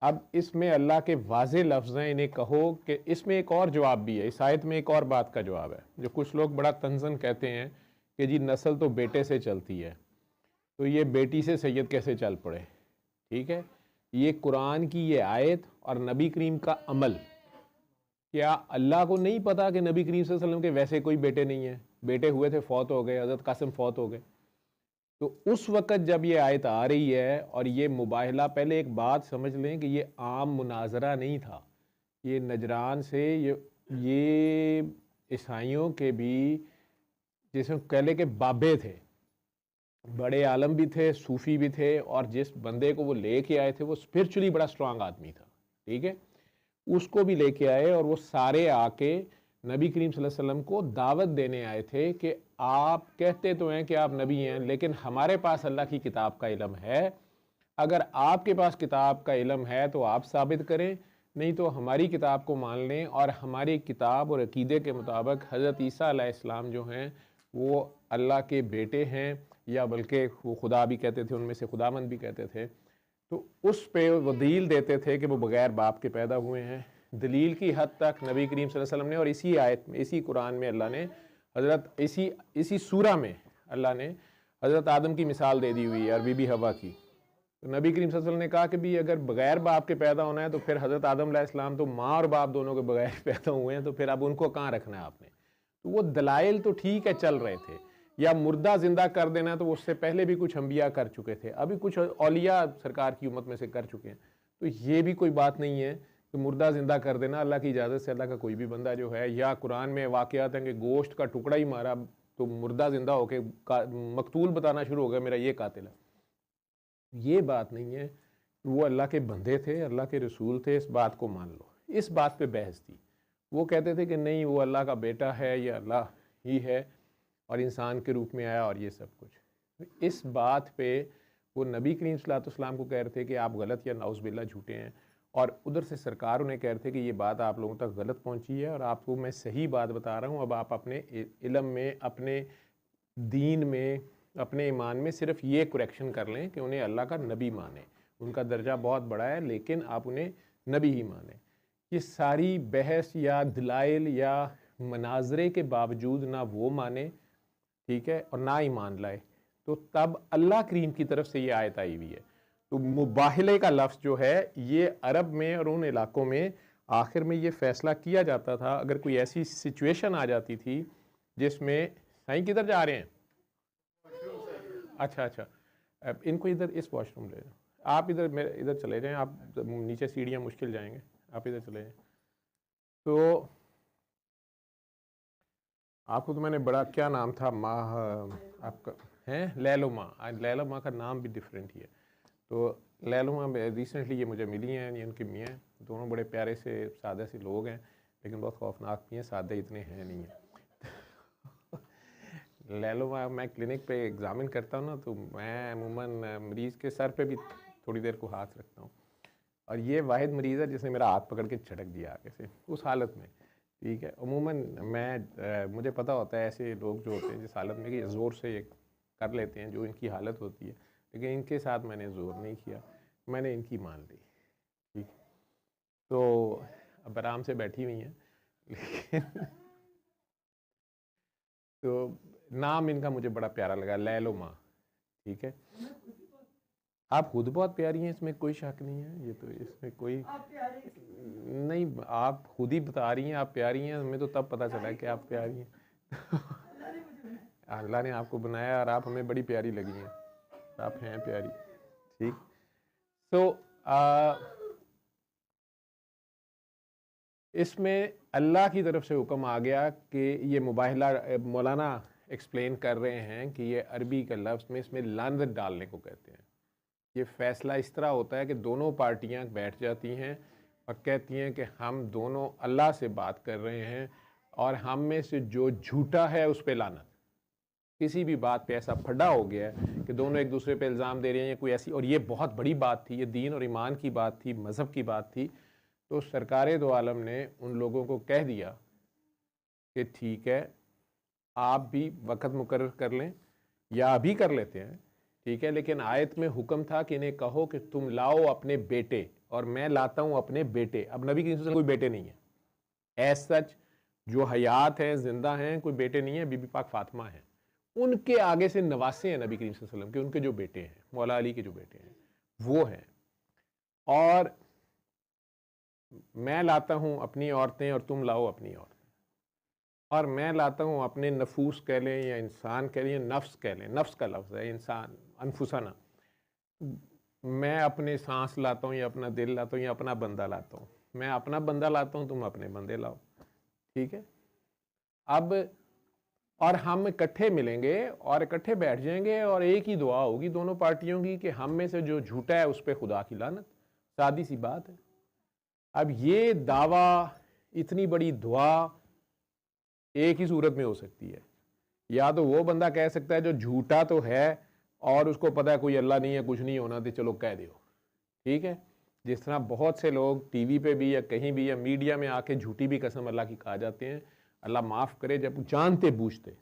अब इसमें अल्लाह के वाज़े लफ्ज़ हैं, इन्हें कहो कि इसमें एक और जवाब भी है, इस आयत में एक और बात का जवाब है जो कुछ लोग बड़ा तंज़न कहते हैं कि जी नस्ल तो बेटे से चलती है, तो ये बेटी से सैयद कैसे चल पड़े। ठीक है, ये कुरान की ये आयत और नबी करीम का अमल, क्या अल्लाह को नहीं पता कि नबी करीम सल्लल्लाहु अलैहि वसल्लम के वैसे कोई बेटे नहीं हैं, बेटे हुए थे, फौत हो गए, हज़रत कासिम फौत हो गए। तो उस वक़्त जब ये आयत आ रही है और ये मुबाहला, पहले एक बात समझ लें कि ये आम मुनाजरा नहीं था, ये नजरान से ये ईसाइयों के भी जिसमें कह ले के बाबे थे, बड़े आलम भी थे, सूफ़ी भी थे, और जिस बंदे को वो लेके आए थे वो स्पिरिचुअली बड़ा स्ट्रांग आदमी था, ठीक है, उसको भी लेके आए और वो सारे आके नबी करीम सल्लल्लाहु अलैहि वसल्लम को दावत देने आए थे कि आप कहते तो हैं कि आप नबी हैं, लेकिन हमारे पास अल्लाह की किताब का इल्म है, अगर आपके पास किताब का इल्म है तो आप साबित करें, नहीं तो हमारी किताब को मान लें और हमारी किताब और अकीदे के मुताबिक हज़रत ईसा अलैहिस्सलाम जो हैं वो अल्लाह के बेटे हैं, या बल्कि वो खुदा भी कहते थे, उनमें से खुदामंद भी कहते थे। तो उस पे वो दलील देते थे कि वो बग़ैर बाप के पैदा हुए हैं। दलील की हद तक नबी करीम सल्लल्लाहु अलैहि वसल्लम ने, और इसी आयत में, इसी कुरान में अल्लाह ने हज़रत इसी सूरा में अल्लाह ने हज़रत आदम की मिसाल दे दी हुई है और बीबी हवा की। तो नबी करीम सल्लल्लाहु अलैहि वसल्लम ने कहा कि भी अगर बग़ैर बाप के पैदा होना है तो फिर हज़रत आदम अलैहिस्सलाम तो माँ और बाप दोनों के बग़ैर पैदा हुए हैं, तो फिर अब उनको कहाँ रखना है आपने। तो वो दलाइल तो ठीक है चल रहे थे, या मुर्दा ज़िंदा कर देना, तो उससे पहले भी कुछ अम्बिया कर चुके थे, अभी कुछ औलिया सरकार की उम्मत में से कर चुके हैं। तो ये भी कोई बात नहीं है कि मुर्दा ज़िंदा कर देना अल्लाह की इजाज़त से अल्लाह का कोई भी बंदा जो है, या कुरान में वाक़यात हैं कि गोश्त का टुकड़ा ही मारा तो मुर्दा ज़िंदा होके मकतूल बताना शुरू हो गया मेरा ये कातिल है। ये बात नहीं है, वो अल्लाह के बंदे थे, अल्लाह के रसूल थे, इस बात को मान लो। इस बात पे बहस थी। वो कहते थे कि नहीं वो अल्लाह का बेटा है, या अल्लाह ही है और इंसान के रूप में आया और ये सब कुछ। इस बात पे वो नबी करीम सल्लल्लाहु अलैहि वसल्लम को कह रहे थे कि आप गलत या नाउज़ुबिल्लाह झूठे हैं, और उधर से सरकार उन्हें कह रहे थे कि ये बात आप लोगों तक गलत पहुंची है और आपको मैं सही बात बता रहा हूँ। अब आप अपने इल्म में, अपने दीन में, अपने ईमान में सिर्फ ये करेक्शन कर लें कि उन्हें अल्लाह का नबी माने। उनका दर्जा बहुत बड़ा है, लेकिन आप उन्हें नबी ही माने। ये सारी बहस या दलाइल या मनाजरे के बावजूद ना वो माने, ठीक है, और ना ईमान लाए, तो तब अल्लाह करीम की तरफ से ये आयत आई हुई है। तो मुबाहिले का लफ्ज़ जो है ये अरब में और उन इलाकों में आखिर में ये फ़ैसला किया जाता था। अगर कोई ऐसी सिचुएशन आ जाती थी जिसमें, साईं किधर जा रहे हैं? अच्छा अच्छा, अब इनको इधर इस वॉशरूम ले जाओ, आप इधर मेरे इधर चले जाएं, आप नीचे सीढ़ियाँ मुश्किल जाएंगे, आप इधर चले जाएं। तो आपको तो मैंने बड़ा, क्या नाम था माह आपका है? लैलो माँ। आज लैलो माँ का नाम भी डिफरेंट ही है। तो लैलो माँ रिसेंटली ये मुझे मिली हैं, ये उनकी मियाँ हैं, दोनों बड़े प्यारे से सादे से लोग हैं, लेकिन बहुत खौफनाक भी हैं, सादे इतने हैं नहीं हैं। लैलो माँ मैं क्लिनिक पे एग्ज़ामिन करता हूँ ना, तो मैं अमूमन मरीज़ के सर पे भी थोड़ी देर को हाथ रखता हूँ, और ये वाहिद मरीज़ है जिसने मेरा हाथ पकड़ के झटक दिया आगे से उस हालत में, ठीक है। अमूमन मुझे पता होता है ऐसे लोग जो होते हैं जिस हालत में कि ज़ोर से ये कर लेते हैं जो इनकी हालत होती है, लेकिन इनके साथ मैंने ज़ोर नहीं किया, मैंने इनकी मान ली, ठीक। तो अब आराम से बैठी हुई हैं, लेकिन तो नाम इनका मुझे बड़ा प्यारा लगा, लैलो माँ, ठीक है। आप खुद बहुत प्यारी हैं, इसमें कोई शक नहीं है, ये तो इसमें कोई नहीं, आप खुद ही बता रही हैं आप प्यारी हैं, हमें तो तब पता चला कि आप प्यारी हैं। अल्लाह ने आपको बनाया और आप हमें बड़ी प्यारी लगी हैं, आप हैं प्यारी, ठीक। तो इसमें अल्लाह की तरफ से हुक्म आ गया कि ये मुबाहिला, मौलाना एक्सप्लेन कर रहे हैं कि ये अरबी का लफ्ज़ में इसमें लानत डालने को कहते हैं। ये फ़ैसला इस तरह होता है कि दोनों पार्टियां बैठ जाती हैं और कहती हैं कि हम दोनों अल्लाह से बात कर रहे हैं और हम में से जो झूठा है उस पे लानत। किसी भी बात पे ऐसा फड्डा हो गया है कि दोनों एक दूसरे पे इल्ज़ाम दे रहे हैं या कोई ऐसी, और ये बहुत बड़ी बात थी, ये दीन और ईमान की बात थी, मज़हब की बात थी। तो सरकार दो आलम ने उन लोगों को कह दिया कि ठीक है, आप भी वक़्त मुकर्रर कर लें या अभी कर लेते हैं, ठीक है, लेकिन आयत में हुक्म था कि इन्हें कहो कि तुम लाओ अपने बेटे और मैं लाता हूँ अपने बेटे। अब नबी की कोई बेटे नहीं है, एज सच जो हयात हैं, जिंदा हैं, कोई बेटे नहीं है, बीबी पाक फातिमा हैं, उनके आगे से नवासे हैं नबी करीम सल्लल्लाहु अलैहि वसल्लम के, उनके जो बेटे हैं, मौला अली के जो बेटे हैं वो हैं। और मैं लाता हूँ अपनी औरतें और तुम लाओ अपनी औरतें, और मैं लाता हूँ अपने नफूस कह लें या इंसान कह लें, नफ्स कह लें, नफ्स का लफ्ज़ है इंसान, अनफुसाना, मैं अपने सांस लाता हूँ या अपना दिल लाता हूँ या अपना बंदा लाता हूँ, मैं अपना बंदा लाता हूँ, तुम अपने बंदे लाओ, ठीक है। अब और हम इकट्ठे मिलेंगे और इकट्ठे बैठ जाएंगे और एक ही दुआ होगी दोनों पार्टियों की कि हम में से जो झूठा है उस पर खुदा की लानत। सादी सी बात है। अब ये दावा, इतनी बड़ी दुआ एक ही सूरत में हो सकती है। या तो वो बंदा कह सकता है जो झूठा तो है और उसको पता है कोई अल्लाह नहीं है, कुछ नहीं होना, तो चलो कह दो, ठीक है। जिस तरह बहुत से लोग टीवी पे भी या कहीं भी या मीडिया में आके झूठी भी कसम अल्लाह की खा जाते हैं, अल्लाह माफ़ करे, जब जानते बूझते।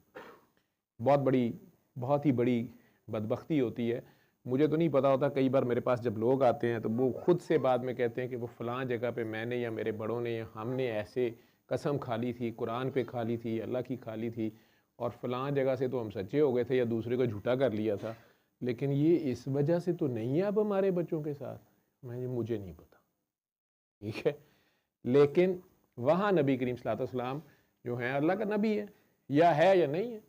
बहुत ही बड़ी बदबख्ती होती है। मुझे तो नहीं पता होता, कई बार मेरे पास जब लोग आते हैं तो वो खुद से बाद में कहते हैं कि वो फ़लाँ जगह पे मैंने या मेरे बड़ों ने या हमने ऐसे कसम खा ली थी, कुरान पे खा ली थी, अल्लाह की खा ली थी, और फ़लाँ जगह से तो हम सच्चे हो गए थे या दूसरे को झूठा कर लिया था, लेकिन ये इस वजह से तो नहीं है अब हमारे बच्चों के साथ। मुझे नहीं पता, ठीक है। लेकिन वहाँ नबी करीम सल्लल्लाहु अलैहि वसल्लम जो हैं अल्लाह का नबी है या नहीं है।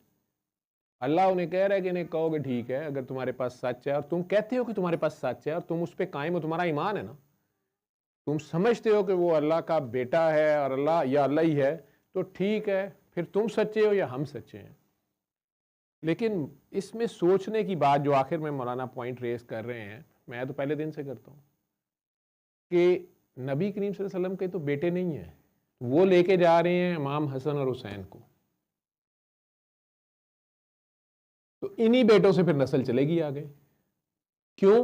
अल्लाह उन्हें कह रहा है कि इन्हें कहोगे ठीक है, अगर तुम्हारे पास सच है और तुम कहते हो कि तुम्हारे पास सच है और तुम उस पर कायम हो, तुम्हारा ईमान है ना, तुम समझते हो कि वो अल्लाह का बेटा है और अल्लाह ही है, तो ठीक है, फिर तुम सच्चे हो या हम सच्चे हैं। लेकिन इसमें सोचने की बात जो आखिर में मौलाना पॉइंट रेस कर रहे हैं, मैं तो पहले दिन से करता हूँ कि नबी करीम सल्लल्लाहु अलैहि वसल्लम के तो बेटे नहीं हैं, वो लेके जा रहे हैं इमाम हसन और हुसैन को, तो इन्हीं बेटों से फिर नस्ल चलेगी आगे। क्यों?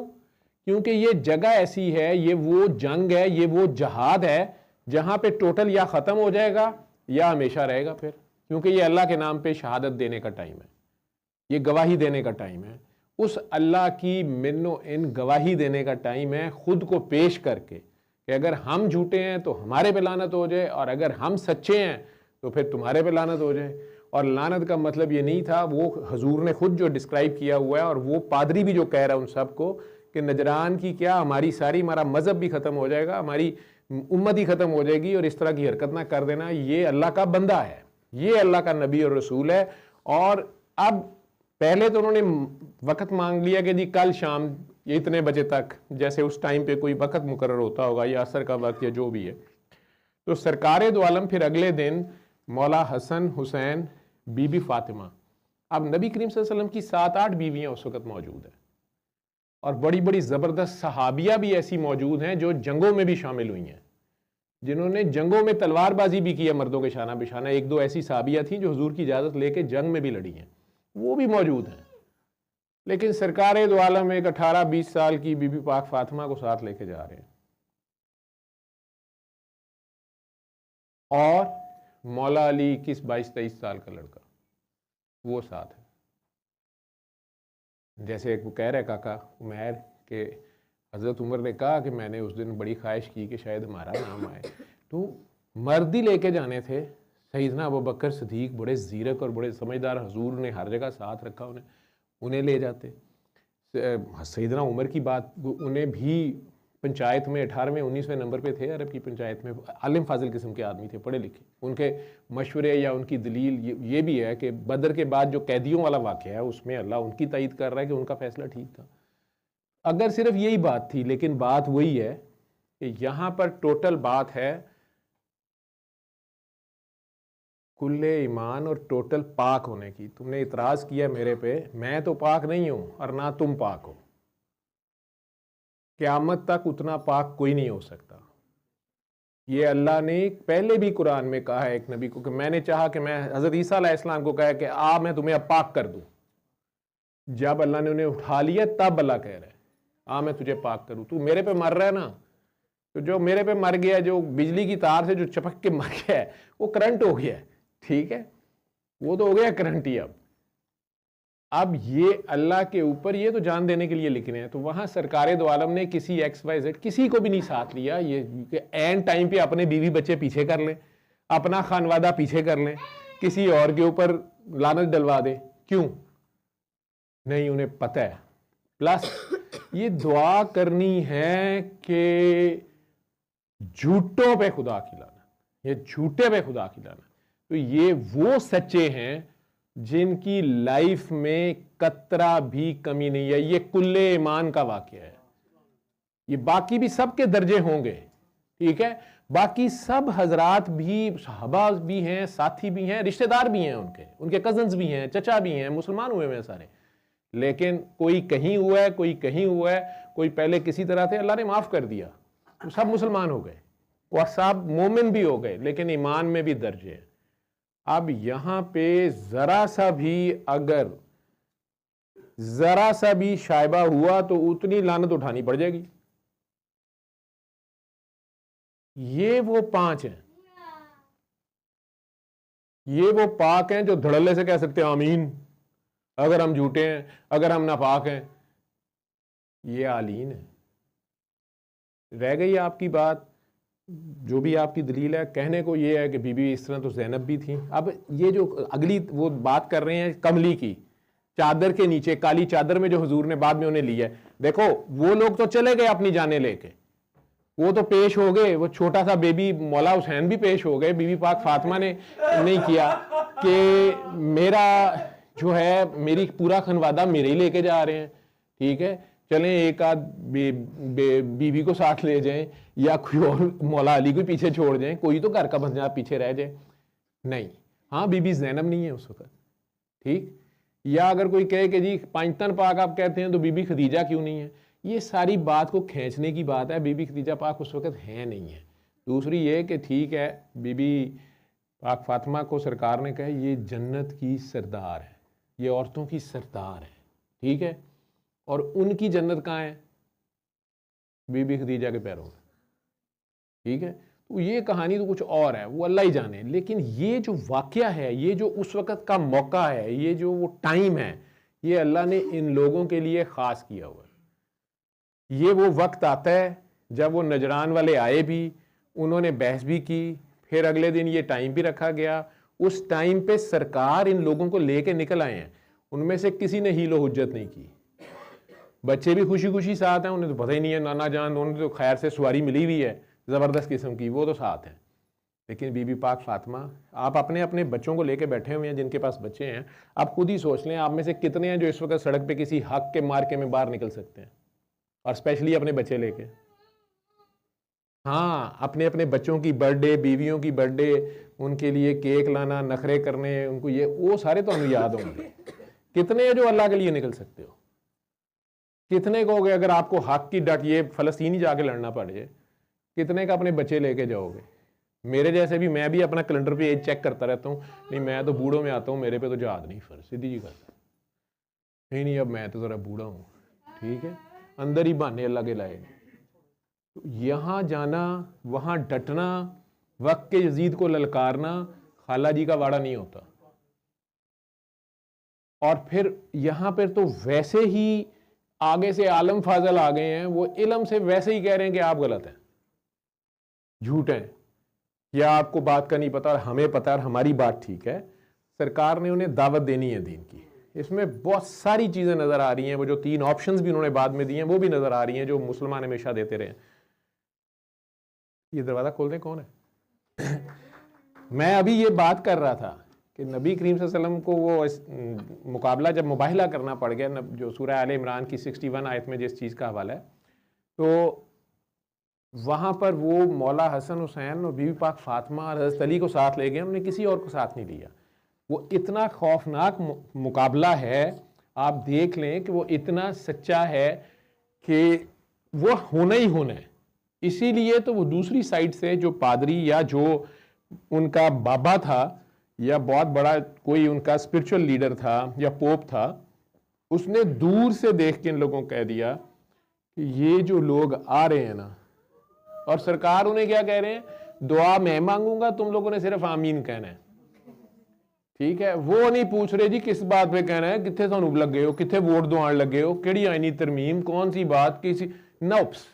क्योंकि ये जगह ऐसी है, ये वो जंग है, ये वो जहाद है जहां पे टोटल या ख़त्म हो जाएगा या हमेशा रहेगा फिर, क्योंकि ये अल्लाह के नाम पे शहादत देने का टाइम है, ये गवाही देने का टाइम है, उस अल्लाह की मिन्नो इन गवाही देने का टाइम है, खुद को पेश करके कि अगर हम झूठे हैं तो हमारे पे लानत हो जाए और अगर हम सच्चे हैं तो फिर तुम्हारे पे लानत हो जाए। और लानत का मतलब ये नहीं था, वो हजूर ने खुद जो डिस्क्राइब किया हुआ है और वो पादरी भी जो कह रहा है उन सबको कि नजरान की क्या, हमारा मज़हब भी ख़त्म हो जाएगा, हमारी उम्मत ही ख़त्म हो जाएगी, और इस तरह की हरकत ना कर देना, ये अल्लाह का बंदा है, ये अल्लाह का नबी और रसूल है। और अब पहले तो उन्होंने वक़्त मांग लिया कि जी कल शाम ये इतने बजे तक, जैसे उस टाइम पे कोई वक़्त मुकर्रर होता होगा या असर का वक्त या जो भी है। तो सरकारे दो आलम फिर अगले दिन मौला हसन हुसैन बीबी फातिमा, अब नबी करीम सल्लल्लाहु अलैहि वसल्लम की 7-8 बीवियाँ उस वक़्त मौजूद हैं और बड़ी बड़ी ज़बरदस्त सहाबिया भी ऐसी मौजूद हैं जो जंगों में भी शामिल हुई हैं, जिन्होंने जंगों में तलवारबाजी भी की है मर्दों के शाना बिशाना। 1-2 ऐसी सहाबिया थी जो हुजूर की इजाज़त लेके जंग में भी लड़ी हैं, वो भी मौजूद हैं। लेकिन सरकार दो आलम एक 18-20 साल की बीबी पाक फातिमा को साथ लेके जा रहे हैं और मौला अली 21-22 साल का लड़का वो साथ है। जैसे वो कह रहे काका उमैर के हज़रत उमर ने कहा कि मैंने उस दिन बड़ी ख्वाहिश की कि शायद हमारा नाम आए, तो मर्द ही लेके जाने थे। सैयदना अबू बकर सिद्दीक बड़े ज़ीरक और बड़े समझदार, हुजूर ने हर जगह साथ रखा, उन्हें ले जाते। सैयदना उमर की बात, उन्हें भी पंचायत में 18वें 19वें नंबर पे थे, अरब की पंचायत में आलिम फाजिल किस्म के आदमी थे, पढ़े लिखे। उनके मशवरे या उनकी दलील ये भी है कि बदर के बाद जो कैदियों वाला वाक़या है उसमें अल्लाह उनकी तायीद कर रहा है कि उनका फैसला ठीक था। अगर सिर्फ यही बात थी, लेकिन बात वही है कि यहाँ पर टोटल बात है कुल्ले ईमान और टोटल पाक होने की। तुमने इतराज़ किया मेरे पे, मैं तो पाक नहीं हूँ और ना तुम पाक हो, क़यामत तक उतना पाक कोई नहीं हो सकता। ये अल्लाह ने पहले भी कुरान में कहा है एक नबी को कि मैंने चाहा कि मैं हज़रत ईसा अलैहिस्सलाम को कहा कि मैं तुम्हें अब पाक कर दूं। जब अल्लाह ने उन्हें उठा लिया तब अल्लाह कह रहा है मैं तुझे पाक करूं। तू मेरे पे मर रहा है ना, तो जो मेरे पे मर गया, जो बिजली की तार से जो चपक के मर गया है वो करंट हो गया है, ठीक है, वो तो हो गया करंट ही। अब ये अल्लाह के ऊपर ये तो जान देने के लिए लिख रहे हैं। तो वहाँ सरकारे दो आलम ने किसी XYZ किसी को भी नहीं साथ लिया, ये एंड टाइम पे अपने बीवी बच्चे पीछे कर लें, अपना खानवादा पीछे कर लें, किसी और के ऊपर लानत डलवा दे। क्यों नहीं, उन्हें पता है। प्लस ये दुआ करनी है कि झूठों पे खुदा खिलाना, ये झूठे पे खुदा खिलाना। तो ये वो सच्चे हैं जिनकी लाइफ में कतरा भी कमी नहीं है। ये कुल्ले ईमान का वाक़या है। ये बाकी भी सबके दर्जे होंगे, ठीक है, बाकी सब हजरात भी, सहाबा भी हैं, साथी भी हैं, रिश्तेदार भी हैं, उनके कजन्स भी हैं, चचा भी हैं, मुसलमान हुए हैं सारे। लेकिन कोई कहीं हुआ है, कोई कहीं हुआ है, कोई पहले किसी तरह थे, अल्लाह ने माफ़ कर दिया, तो सब मुसलमान हो गए और सब मोमिन भी हो गए, लेकिन ईमान में भी दर्जे हैं। अब यहां पे जरा सा भी शायबा हुआ तो उतनी लानत उठानी पड़ जाएगी। ये वो 5 हैं, ये वो पाक हैं जो धड़ल्ले से कह सकते हैं आमीन अगर हम झूठे हैं, अगर हम नापाक हैं। ये आलीन है। रह गई आपकी बात, जो भी आपकी दलील है, कहने को ये है कि बीबी इस तरह तो ज़ैनब भी थी। अब ये जो अगली वो बात कर रहे हैं कमली की, चादर के नीचे काली चादर में जो हुजूर ने बाद में उन्हें लिया है, देखो वो लोग तो चले गए अपनी जाने लेके, वो तो पेश हो गए, वो छोटा सा बेबी मौला हुसैन भी पेश हो गए, बीबी पाक फातिमा ने नहीं किया कि मेरा जो है मेरी पूरा खनवादा मेरे ही लेके जा रहे हैं, ठीक है चलें एक आध बीवी को साथ ले जाएं या कोई और मौला अली को पीछे छोड़ जाएं, कोई तो घर का बंदा पीछे रह जाए। नहीं, हाँ बीबी ज़ैनब नहीं है उस वक्त, ठीक। या अगर कोई कहे कि जी पंजतन पाक आप कहते हैं तो बीबी खदीजा क्यों नहीं है, ये सारी बात को खींचने की बात है। बीबी खदीजा पाक उस वक्त है नहीं है। दूसरी ये कि ठीक है बीबी पाक फातिमा को सरकार ने कहा ये जन्नत की सरदार है, ये औरतों की सरदार है, ठीक है, और उनकी जन्नत कहाँ है? बीबी खदीजा के पैरों में, ठीक है। तो ये कहानी तो कुछ और है, वो अल्लाह ही जाने। लेकिन ये जो वाक़या है, ये जो उस वक़्त का मौका है, ये जो वो टाइम है, ये अल्लाह ने इन लोगों के लिए ख़ास किया हुआ है। ये वो वक्त आता है जब वो नजरान वाले आए भी, उन्होंने बहस भी की, फिर अगले दिन ये टाइम भी रखा गया। उस टाइम पे सरकार इन लोगों को लेके निकल आए हैं, उनमें से किसी ने हीलो हुज्जत नहीं की। बच्चे भी खुशी खुशी साथ हैं, उन्हें तो पता ही नहीं है, नाना जान उन्हें तो खैर से सवारी मिली हुई है ज़बरदस्त किस्म की, वो तो साथ हैं। लेकिन बीबी पाक फातिमा, आप अपने अपने बच्चों को लेके बैठे हुए हैं, जिनके पास बच्चे हैं, आप खुद ही सोच लें आप में से कितने हैं जो इस वक्त सड़क पे किसी हक के मार्के में बाहर निकल सकते हैं, और स्पेशली अपने बच्चे लेके। हाँ, अपने अपने बच्चों की बर्थडे, बीवियों की बर्थडे, उनके लिए केक लाना, नखरे करने, उनको ये वो सारे तो हमें याद होंगे। कितने हैं जो अल्लाह के लिए निकल सकते हो? कितने कहोगे अगर आपको हक की डट ये फ़लस्तीनी जाके लड़ना पड़ जाए, कितने का अपने बच्चे लेके जाओगे? मेरे जैसे भी, मैं भी अपना कैलेंडर पे एज चेक करता रहता हूँ, नहीं मैं तो बूढ़ों में आता हूँ, मेरे पे तो जहाद नहीं फर्ज, सीधी जी बात। नहीं अब मैं तो ज़रा बूढ़ा हूँ, ठीक है, अंदर ही बहाने अल्लाह के लाए। तो यहाँ जाना, वहाँ डटना, वक्त के यजीद को ललकारना खाला जी का वाड़ा नहीं होता। और फिर यहाँ पर तो वैसे ही आगे से आलम फाजल आ गए हैं, वो इल्म से वैसे ही कह रहे हैं कि आप गलत हैं, झूठ हैं, या आपको बात का नहीं पता और हमें पता और हमारी बात ठीक है। सरकार ने उन्हें दावत देनी है दीन की। इसमें बहुत सारी चीज़ें नज़र आ रही हैं, वो जो 3 ऑप्शंस भी उन्होंने बाद में दिए हैं वो भी नज़र आ रही हैं, जो मुसलमान हमेशा देते रहे। ये दरवाज़ा खोल दें, कौन है? मैं अभी ये बात कर रहा था कि नबी करीम सल्लल्लाहु अलैहि वसल्लम को वो मुकाबला जब मुबाहिला करना पड़ गया, जो सूरह आले इमरान की 61 आयत में जिस चीज़ का हवाला है, तो वहाँ पर वो मौला हसन हुसैन और बीवी पाक फातिमा और हज़रत अली को साथ ले गए, उन्होंने किसी और को साथ नहीं लिया। वो इतना खौफनाक मुकाबला है, आप देख लें कि वो इतना सच्चा है कि वो होना ही होना है। इसीलिए तो वो दूसरी साइड से जो पादरी या जो उनका बाबा था या बहुत बड़ा कोई उनका स्पिरिचुअल लीडर था या पोप था, उसने दूर से देख के इन लोगों को कह दिया कि ये जो लोग आ रहे हैं ना, और सरकार उन्हें क्या कह रहे हैं, दुआ मैं मांगूंगा, तुम लोगों ने सिर्फ आमीन कहना है, ठीक है। वो नहीं पूछ रहे जी किस बात पे कहना है, कितने सानू लगे हो, कितने वोट दुआन लगे हो, केड़ी आईनी तरमीम, कौन सी बात, किसी नोप्स,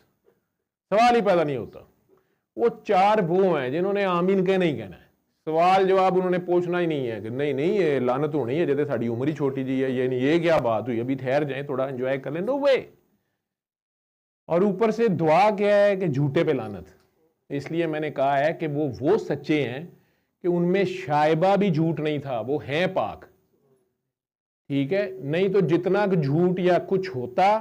सवाल ही पैदा नहीं होता। वो 4 वो हैं जिन्होंने आमीन कहना ही कहना है, सवाल जवाब उन्होंने पूछना ही नहीं है कि नहीं नहीं ये लानत होनी है, जैसे साड़ी उम्र ही छोटी जी है, ये नहीं, ये क्या बात हुई, अभी ठहर जाए, थोड़ा एंजॉय कर लें, नो वे। और ऊपर से दुआ क्या है कि झूठे पे लानत। इसलिए मैंने कहा है कि वो सच्चे हैं कि उनमें शायबा भी झूठ नहीं था, वो हैं पाक, ठीक है। नहीं तो जितना झूठ या कुछ होता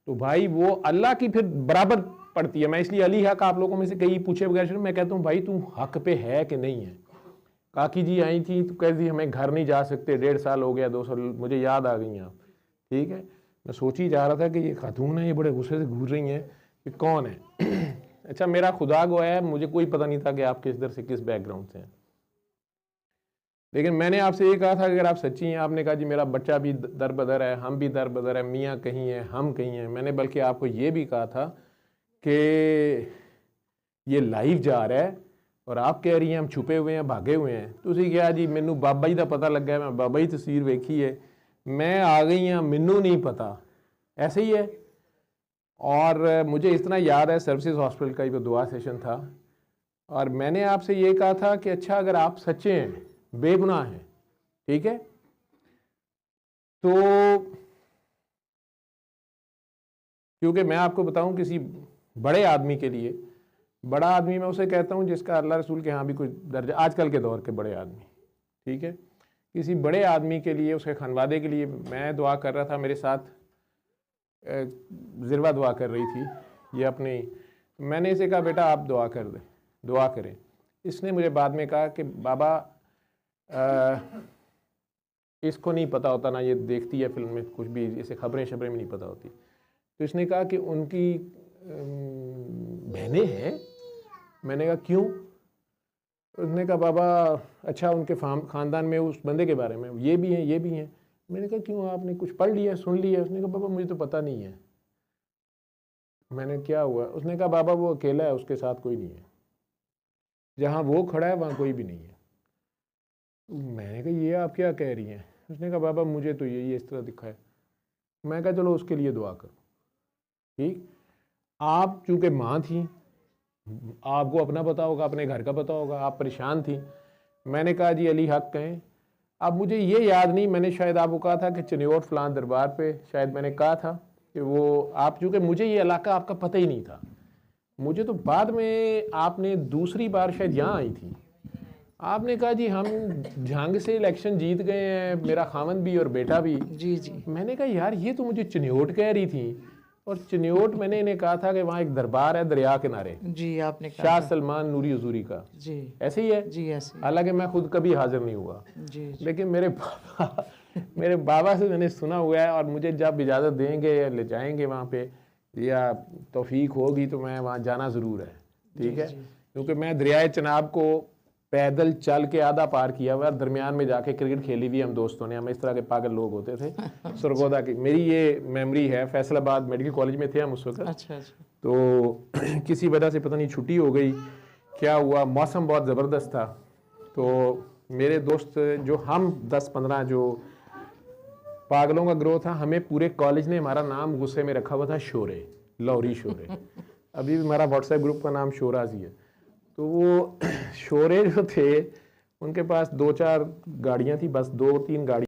तो भाई वो अल्लाह की फिर बराबर पड़ती है। मैं इसलिए अली हक आप लोगों में से कई पूछे बगैर मैं कहता हूँ भाई तू हक पे है कि नहीं है। काकी जी आई थी तो कहती हमें घर नहीं जा सकते, 1.5 साल हो गया, 2 साल, मुझे याद आ गई आप, ठीक है। मैं सोच ही जा रहा था कि ये खातून है, ये बड़े गुस्से से घूर रही हैं कि कौन है। अच्छा मेरा खुदा गवाह है, मुझे कोई पता नहीं था कि आप किस दर से किस बैकग्राउंड से हैं। लेकिन मैंने आपसे ये कहा था कि अगर आप सच्ची हैं, आपने कहा जी मेरा बच्चा भी दर बदर है, हम भी दर बदर है, मियाँ कहीं हैं, हम कहीं हैं। मैंने बल्कि आपको ये भी कहा था कि ये लाइव जा रहा है और आप कह रही हैं हम छुपे हुए हैं, भागे हुए हैं। तुसी क्या जी मैनू बाबा जी का पता लगा है, मैं बाबा जी तस्वीर वेखी है, मैं आ गई हाँ, मैनू नहीं पता। ऐसे ही है। और मुझे इतना याद है सर्विसेज हॉस्पिटल का ही वो दुआ सेशन था और मैंने आपसे ये कहा था कि अच्छा अगर आप सच्चे हैं, बेगुनाह हैं, ठीक है, तो क्योंकि मैं आपको बताऊं किसी बड़े आदमी के लिए, बड़ा आदमी मैं उसे कहता हूं जिसका अल्लाह रसूल के यहाँ भी कोई दर्जा, आजकल के दौर के बड़े आदमी, ठीक है, किसी बड़े आदमी के लिए, उसके खानवादे के लिए मैं दुआ कर रहा था। मेरे साथ ज़िरवा दुआ कर रही थी ये अपनी, मैंने इसे कहा बेटा आप दुआ कर दें, दुआ करें। इसने मुझे बाद में कहा कि बाबा इसको नहीं पता होता ना, ये देखती है फिल्म में कुछ भी, इसे खबरें शबरें में नहीं पता होती। तो इसने कहा कि उनकी बहनें हैं। मैंने कहा क्यों? उसने कहा बाबा अच्छा उनके ख़ानदान में उस बंदे के बारे में ये भी हैं, ये भी हैं। मैंने कहा क्यों, आपने कुछ पढ़ लिया, सुन लिया? उसने कहा बाबा मुझे तो पता नहीं है। मैंने क्या हुआ? उसने कहा बाबा वो अकेला है, उसके साथ कोई नहीं है, जहाँ वो खड़ा है वहाँ कोई भी नहीं है। मैंने कहा ये आप क्या कह रही हैं? उसने कहा बाबा मुझे तो यही इस तरह दिखा है। मैं कहा चलो उसके लिए दुआ करो, ठीक। आप चूँकि माँ थी, आपको अपना पता होगा, अपने घर का पता होगा, आप परेशान थी। मैंने कहा जी अली हक कहें। अब मुझे ये याद नहीं, मैंने शायद आपको कहा था कि चनियोट फलां दरबार पे शायद मैंने कहा था कि वो आप, चूँकि मुझे ये इलाका आपका पता ही नहीं था, मुझे तो बाद में आपने दूसरी बार शायद यहाँ आई थी, आपने कहा जी हम झांग से इलेक्शन जीत गए हैं, मेरा खामन भी और बेटा भी।
जी जी।
मैंने कहा यार ये तो मुझे चनियोट कह रही थी, और चनियोट मैंने इन्हें कहा था कि वहाँ एक दरबार है दरिया किनारे,
जी आपने कहा
शाह
था।
सलमान नूरी हुजूरी का।
जी
ऐसे ही है
जी ऐसे।
हालांकि मैं खुद कभी हाजिर नहीं हुआ,
जी जी।
लेकिन मेरे बाबा से मैंने सुना हुआ है, और मुझे जब इजाज़त देंगे या ले जाएंगे वहाँ पे या तौफीक होगी तो मैं वहाँ जाना ज़रूर है, ठीक है। क्योंकि मैं दरियाए चनाब को पैदल चल के आधा पार किया हुआ, दरमियान में जाके क्रिकेट खेली हुई हम दोस्तों ने, हम इस तरह के पागल लोग होते थे। सरगोदा की मेरी ये मेमोरी है, फैसलाबाद मेडिकल कॉलेज में थे हम उस वक्त।
अच्छा अच्छा।
तो किसी वजह से पता नहीं छुट्टी हो गई, क्या हुआ, मौसम बहुत ज़बरदस्त था, तो मेरे दोस्त जो हम 10-15 जो पागलों का ग्रोह था, हमें पूरे कॉलेज ने हमारा नाम गुस्से में रखा हुआ था शोरे, लाहौरी शोरे। अभी भी हमारा व्हाट्सएप ग्रुप का नाम शोराज ही है। तो वो शोरे जो थे उनके पास 2-4 गाड़ियाँ थी, बस 2-3 गाड़ी।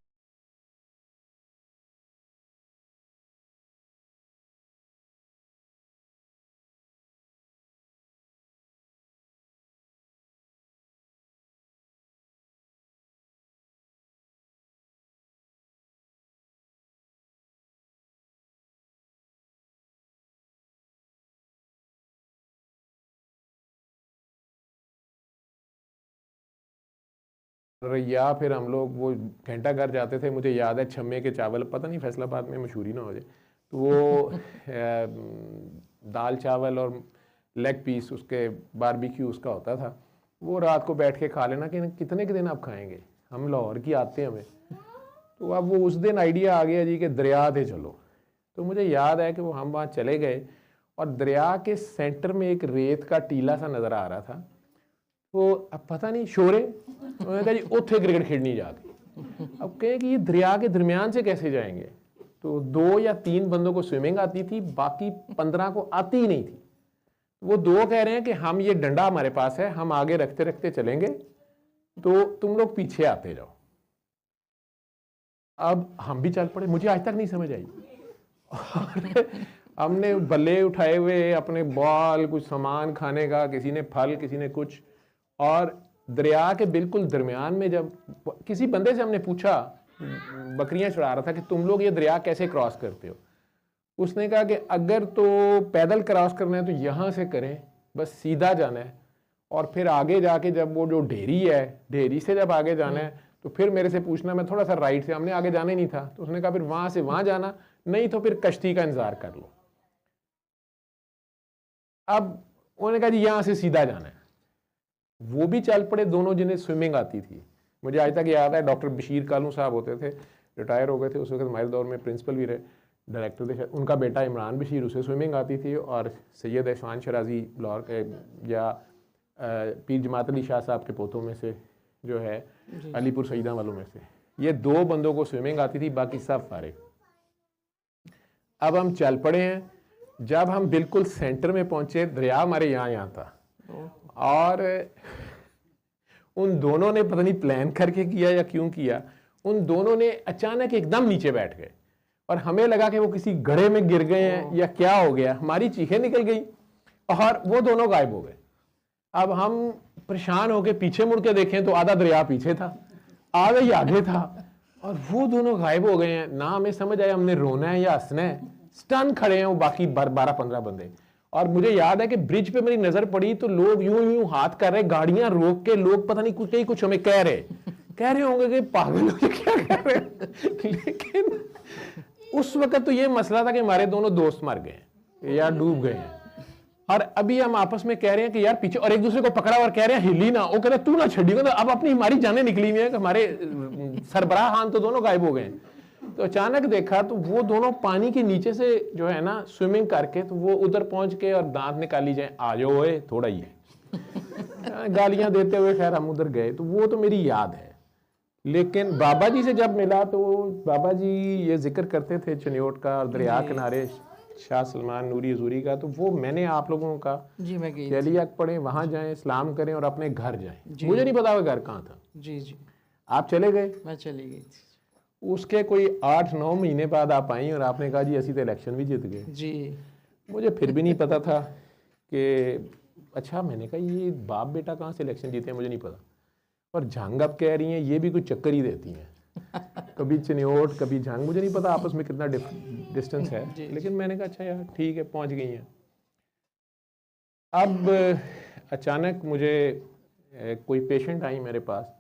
या फिर हम लोग वो घंटा घर जाते थे, मुझे याद है छम्मे के चावल, पता नहीं फैसलाबाद में मशहूरी ना हो जाए, तो वो दाल चावल और लेग पीस उसके बारबेक्यू उसका होता था, वो रात को बैठ के खा लेना कि कितने के दिन आप खाएंगे, हम लाहौर की आते हैं हमें। तो अब वो उस दिन आइडिया आ गया जी कि दरिया थे चलो। तो मुझे याद है कि वो हम वहाँ चले गए और दरिया के सेंटर में एक रेत का टीला सा नज़र आ रहा था। तो अब पता नहीं शोरे, उन्होंने कहा जी उत्थे क्रिकेट खेलनी जाके। अब कहें कि ये दरिया के दरमियान से कैसे जाएंगे? तो 2 या 3 बंदों को स्विमिंग आती थी, बाकी 15 को आती ही नहीं थी। वो 2 कह रहे हैं कि हम ये डंडा हमारे पास है, हम आगे रखते रखते चलेंगे, तो तुम लोग पीछे आते जाओ। अब हम भी चल पड़े, मुझे आज तक नहीं समझ आई। हमने बल्ले उठाए हुए, अपने बॉल, कुछ सामान खाने का, किसी ने फल, किसी ने कुछ, और दरिया के बिल्कुल दरमियान में जब किसी बंदे से हमने पूछा, बकरियां चढ़ा रहा था, कि तुम लोग ये दरिया कैसे क्रॉस करते हो? उसने कहा कि अगर तो पैदल क्रॉस करना है तो यहाँ से करें, बस सीधा जाना है, और फिर आगे जाके जब वो जो ढेरी है, ढेरी से जब आगे जाना है तो फिर मेरे से पूछना, मैं थोड़ा सा राइट से, हमने आगे जाना ही नहीं था, तो उसने कहा फिर वहाँ से वहाँ जाना, नहीं तो फिर कश्ती का इंतजार कर लो। अब उन्होंने कहा जी यहाँ से सीधा जाना है। वो भी चल पड़े, दोनों जिन्हें स्विमिंग आती थी, मुझे आज तक याद है डॉक्टर बशीर कालू साहब होते थे, रिटायर हो गए थे, उस वक्त हमारे दौर में प्रिंसिपल भी रहे, डायरेक्टर थे, उनका बेटा इमरान बशीर, उसे स्विमिंग आती थी, और सैयद एहसान शराजी लाहौर या पीर जमात अली शाह साहब के पोतों में से जो है अलीपुर सईदा वालों में से, ये 2 बंदों को स्विमिंग आती थी, बाकी सब फारिग। अब हम चल पड़े हैं, जब हम बिल्कुल सेंटर में पहुंचे, दरिया हमारे यहाँ था, और उन दोनों ने पता नहीं प्लान करके किया या क्यों किया, उन दोनों ने अचानक एकदम नीचे बैठ गए, और हमें लगा कि वो किसी गड्ढे में गिर गए हैं या क्या हो गया, हमारी चीखें निकल गई और वो दोनों गायब हो गए। अब हम परेशान होके पीछे मुड़ के देखें तो आधा दरिया पीछे था, आधा ही आगे था, और वो दोनों गायब हो गए हैं। ना हमें समझ आया हमने रोना है या हंसना है। स्टन खड़े हैं वो बाकी 12-15 बंदे, और मुझे याद है कि ब्रिज पे मेरी नजर पड़ी तो लोग यूं यूं हाथ कर रहे, गाड़ियां रोक के लोग पता नहीं कुछ हमें कह रहे होंगे कि पागल हो क्या कह रहे हैं। लेकिन उस वक्त तो ये मसला था कि हमारे दोनों दोस्त मर गए या डूब गए हैं, और अभी हम आपस में कह रहे हैं कि यार पीछे, और एक दूसरे को पकड़ा और कह रहे हैं हिली ना, वो कह रहे तू ना छड़ी, तो अब अपनी हमारी जानें निकली हुई है कि हमारे सरबराह खान तो दोनों गायब हो गए। तो अचानक देखा तो वो दोनों पानी के नीचे से जो है ना स्विमिंग करके, तो वो उधर पहुंच के और दांत निकाली जाए, आ जाओ ओए थोड़ा ही है, गालियां देते हुए खैर हम उधर गए। तो वो तो मेरी याद है। लेकिन बाबा जी से जब मिला तो बाबा जी ये जिक्र करते थे चनियोट का और दरिया किनारे शाह सलमान नूरी हजूरी का, तो वो मैंने आप लोगों का
जी मैं गई
चलिए पढ़े, वहां जाएं, इस्लाम करें और अपने घर जाएं। मुझे नहीं पता वो घर कहाँ था।
जी जी
आप चले गए,
मैं चली गई थी
उसके कोई 8-9 महीने बाद आप आई और आपने कहा जी असी तो इलेक्शन भी जीत गए।
जी।
मुझे फिर भी नहीं पता था कि अच्छा, मैंने कहा ये बाप बेटा कहाँ से इलेक्शन जीते हैं, मुझे नहीं पता। और जंग अब कह रही हैं ये भी कुछ चक्कर ही देती हैं, कभी चनियोट कभी जंग, मुझे नहीं पता आपस में कितना डिस्टेंस है। लेकिन मैंने कहा अच्छा यार ठीक है, पहुंच गई हैं। अब अचानक मुझे कोई पेशेंट आई मेरे पास,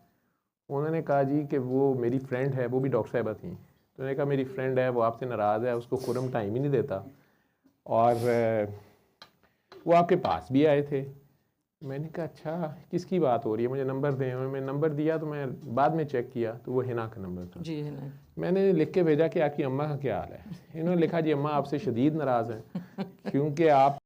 उन्होंने कहा जी कि वो मेरी फ्रेंड है, वो भी डॉक्टर साहबा थी, तो उन्होंने कहा मेरी फ्रेंड है, वो आपसे नाराज़ है, उसको खुरम टाइम ही नहीं देता, और वो आपके पास भी आए थे। मैंने कहा अच्छा किसकी बात हो रही है, मुझे नंबर दें। मैं नंबर दिया तो मैं बाद में चेक किया तो वो हिना का नंबर था।
जी हिना।
मैंने लिख के भेजा कि आपकी अम्मा का क्या हाल है। इन्होंने लिखा जी अम्मा आपसे शदीद नाराज़ हैं क्योंकि आप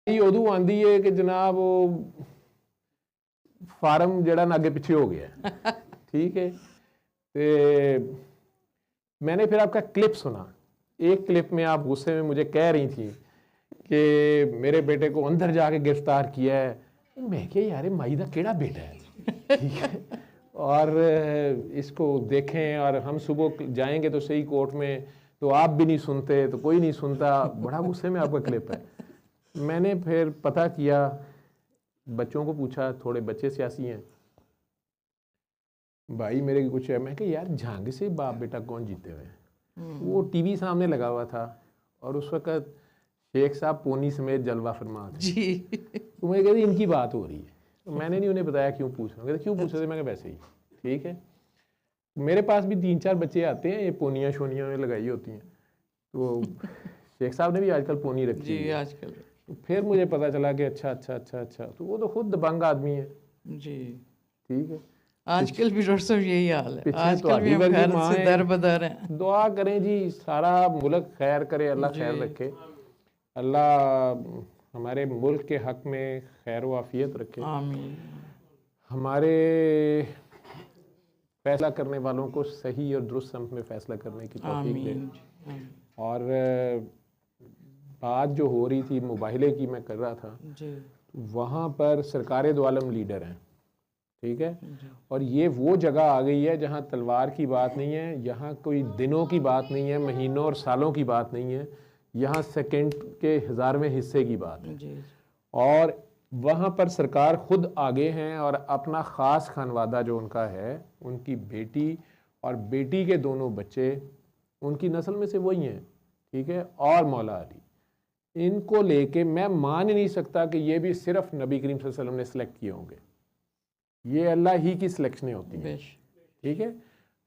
उदू आंदी है कि जनाब वो फार्म जड़ा ना अगे पीछे हो गया। ठीक है, तो मैंने फिर आपका क्लिप सुना। एक क्लिप में आप गुस्से में मुझे कह रही थी कि मेरे बेटे को अंदर जाके गिरफ्तार किया है। मैं क्या यार माई दा केड़ा बेटा है, ठीक है, और इसको देखें, और हम सुबह जाएंगे तो सही कोर्ट में, तो आप भी नहीं सुनते तो कोई नहीं सुनता। बड़ा गुस्से में आपका क्लिप है। मैंने फिर पता किया, बच्चों को पूछा, थोड़े बच्चे सियासी हैं भाई मेरे कुछ है। मैं कहा यार झांग से बाप बेटा कौन जीते हुए हैं। वो टीवी सामने लगा हुआ था और उस वक्त शेख साहब पोनी समेत जलवा फरमा थे
जी।
तो मुझे कहते इनकी बात हो रही है। तो मैंने नहीं उन्हें बताया क्यों पूछ रहा हूँ। क्यों पूछ रहे थे, मैं कहा वैसे ही। ठीक है, मेरे पास भी 3-4 बच्चे आते हैं, ये पोनियाँ शोनियाँ में लगाई होती हैं, तो शेख साहब ने भी आजकल पोनी रखी
जी आजकल।
तो फिर मुझे पता चला कि अच्छा, तो वो तो खुद दबंग आदमी है।
जी
ठीक है,
आजकल भी डॉक्टर साहब यही हाल है, आजकल भी हम
वर्गी
खैर
माँ
से
है।
दर बदर हैं।
दुआ करें जी, सारा मुल्क खैर करे, अल्लाह खैर रखे, अल्लाह हमारे मुल्क के हक में खैर व आफियत रखे,
आमीन।
हमारे फैसला करने वालों को सही और दुरुस्त समत में फैसला करने की तौफीक दे।
आमीन।
और बात जो हो रही थी मुबाहिले की, मैं कर रहा था,
जी
वहाँ पर सरकार दो आलम लीडर हैं। ठीक है, और ये वो जगह आ गई है जहाँ तलवार की बात नहीं है, यहाँ कोई दिनों की बात नहीं है, महीनों और सालों की बात नहीं है, यहाँ सेकंड के 1000वें हिस्से की बात है।
जी।
और वहाँ पर सरकार खुद आगे हैं और अपना ख़ास खानवादा जो उनका है, उनकी बेटी और बेटी के दोनों बच्चे उनकी नस्ल में से वही हैं, ठीक है, और मौला अली, इनको लेके मैं मान ही नहीं सकता कि ये भी सिर्फ नबी करीम सल्लल्लाहु अलैहि वसल्लम ने सेलेक्ट किए होंगे। ये अल्लाह ही की सिलेक्शनें होती हैं, ठीक है।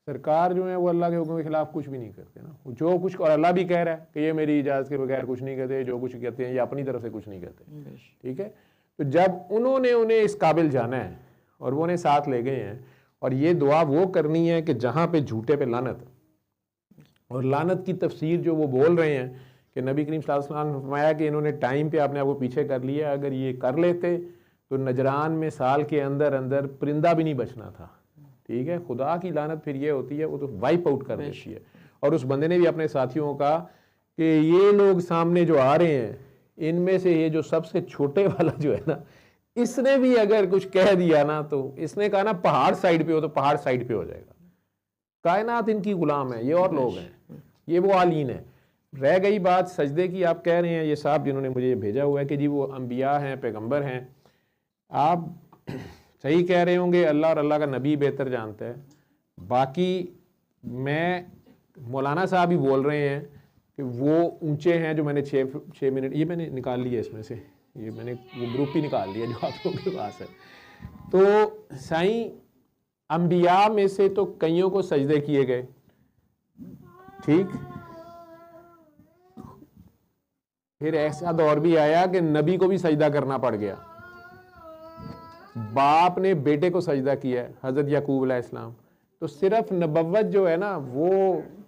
सरकार जो है वो अल्लाह के हुक्म के खिलाफ कुछ भी नहीं करते ना, जो कुछ, और अल्लाह भी कह रहा है कि ये मेरी इजाज़त के बगैर कुछ नहीं करते, जो कुछ कहते हैं ये अपनी तरफ से कुछ नहीं करते, ठीक है। तो जब उन्होंने उन्हें इस काबिल जाना है और वो उन्हें साथ ले गए हैं, और ये दुआ वो करनी है कि जहाँ पे झूठे पे लानत, और लानत की तफसीर जो वो बोल रहे हैं कि नबी करीम सल्लल्लाहु अलैहि वसल्लम ने फरमाया कि इन्होंने टाइम पे अपने आप को पीछे कर लिया, अगर ये कर लेते तो नजरान में साल के अंदर अंदर परिंदा भी नहीं बचना था, ठीक है। खुदा की लानत फिर ये होती है, वो तो वाइप आउट कर देती है। और उस बंदे ने भी अपने साथियों का कि ये लोग सामने जो आ रहे हैं, इनमें से ये जो सबसे छोटे वाला जो है ना, इसने भी अगर कुछ कह दिया ना, तो इसने कहा ना पहाड़ साइड पे हो तो पहाड़ साइड पे हो जाएगा। कायनात इनकी गुलाम है, ये और लोग हैं, ये वो आलीन है। रह गई बात सजदे की, आप कह रहे हैं ये साहब जिन्होंने मुझे भेजा हुआ है कि जी वो अंबिया हैं, पैगंबर हैं, आप सही कह रहे होंगे, अल्लाह और अल्लाह का नबी बेहतर जानता है। बाकी मैं, मौलाना साहब ही बोल रहे हैं कि वो ऊंचे हैं, जो मैंने 6 मिनट ये मैंने निकाल लिया इसमें से, ये मैंने वो ग्रुप ही निकाल लिया जो आप लोगों के पास है। तो साईं अंबिया में से तो कईयों को सजदे किए गए, ठीक, फिर ऐसा दौर भी आया कि नबी को भी सजदा करना पड़ गया। बाप ने बेटे को सजदा किया है, हज़रत याकूब अलैहिस्सलाम। तो सिर्फ नबव्वत जो है ना वो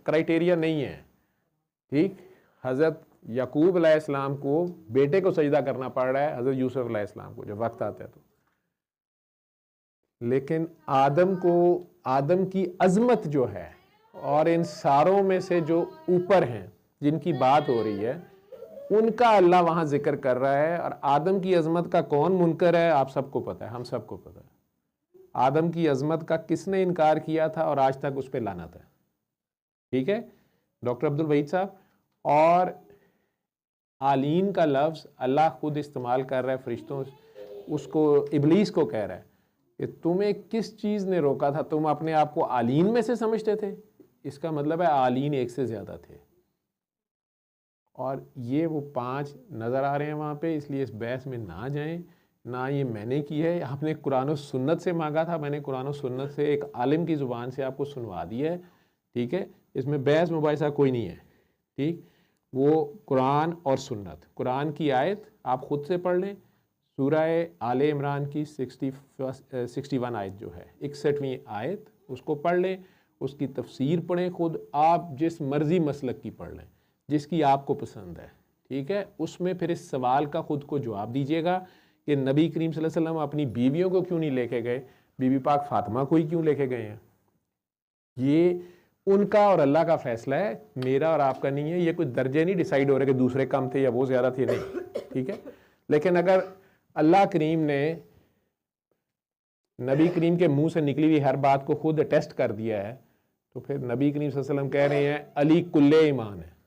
क्राइटेरिया नहीं है, ठीक। हज़रत याकूब अलैहिस्सलाम को बेटे को सजदा करना पड़ रहा है, हज़रत यूसुफ अलैहिस्सलाम को जब वक्त आता है तो। लेकिन आदम को, आदम की अजमत जो है और इन सारों में से जो ऊपर हैं जिनकी बात हो रही है, उनका अल्लाह वहां जिक्र कर रहा है। और आदम की अजमत का कौन मुनकर है, आप सबको पता है, हम सबको पता है। आदम की अजमत का किसने इनकार किया था और आज तक उस पर लानत है, ठीक है, डॉक्टर अब्दुल वहीद साहब। और आलीन का लफ्ज़ अल्लाह खुद इस्तेमाल कर रहा है, फरिश्तों उसको, इबलीस को कह रहा है कि तुम्हें किस चीज़ ने रोका था, तुम अपने आप को आलीन में से समझते थे। इसका मतलब है आलीन एक से ज़्यादा थे। और ये वो 5 नज़र आ रहे हैं वहाँ पे, इसलिए इस बहस में ना जाएं। ना ये मैंने की है, आपने कुरान और सुन्नत से मांगा था, मैंने कुरान और सुन्नत से एक आलिम की ज़ुबान से आपको सुनवा दी है, ठीक है। इसमें बहस मुबाहिसा कोई नहीं है, ठीक। वो कुरान और सुन्नत, कुरान की आयत आप ख़ुद से पढ़ लें, सूरह आले इमरान की 61 आयत जो है, 61वीं आयत, उसको पढ़ लें, उसकी तफसीर पढ़ें खुद, आप जिस मर्ज़ी मसलक की पढ़ लें जिसकी आपको पसंद है, ठीक है। उसमें फिर इस सवाल का खुद को जवाब दीजिएगा कि नबी करीम सल्लल्लाहु अलैहि वसल्लम अपनी बीवियों को क्यों नहीं लेके गए, बीबी पाक फातिमा को ही क्यों लेके गए हैं। ये उनका और अल्लाह का फैसला है, मेरा और आपका नहीं है। ये कोई दर्जे नहीं डिसाइड हो रहे कि दूसरे कम थे या वो ज़्यादा थे, नहीं, ठीक है। लेकिन अगर अल्लाह करीम ने नबी करीम के मुंह से निकली हुई हर बात को खुद टेस्ट कर दिया है, तो फिर नबी करीम सल्लल्लाहु अलैहि वसल्लम कह रहे हैं अली कुल्ले ईमान है।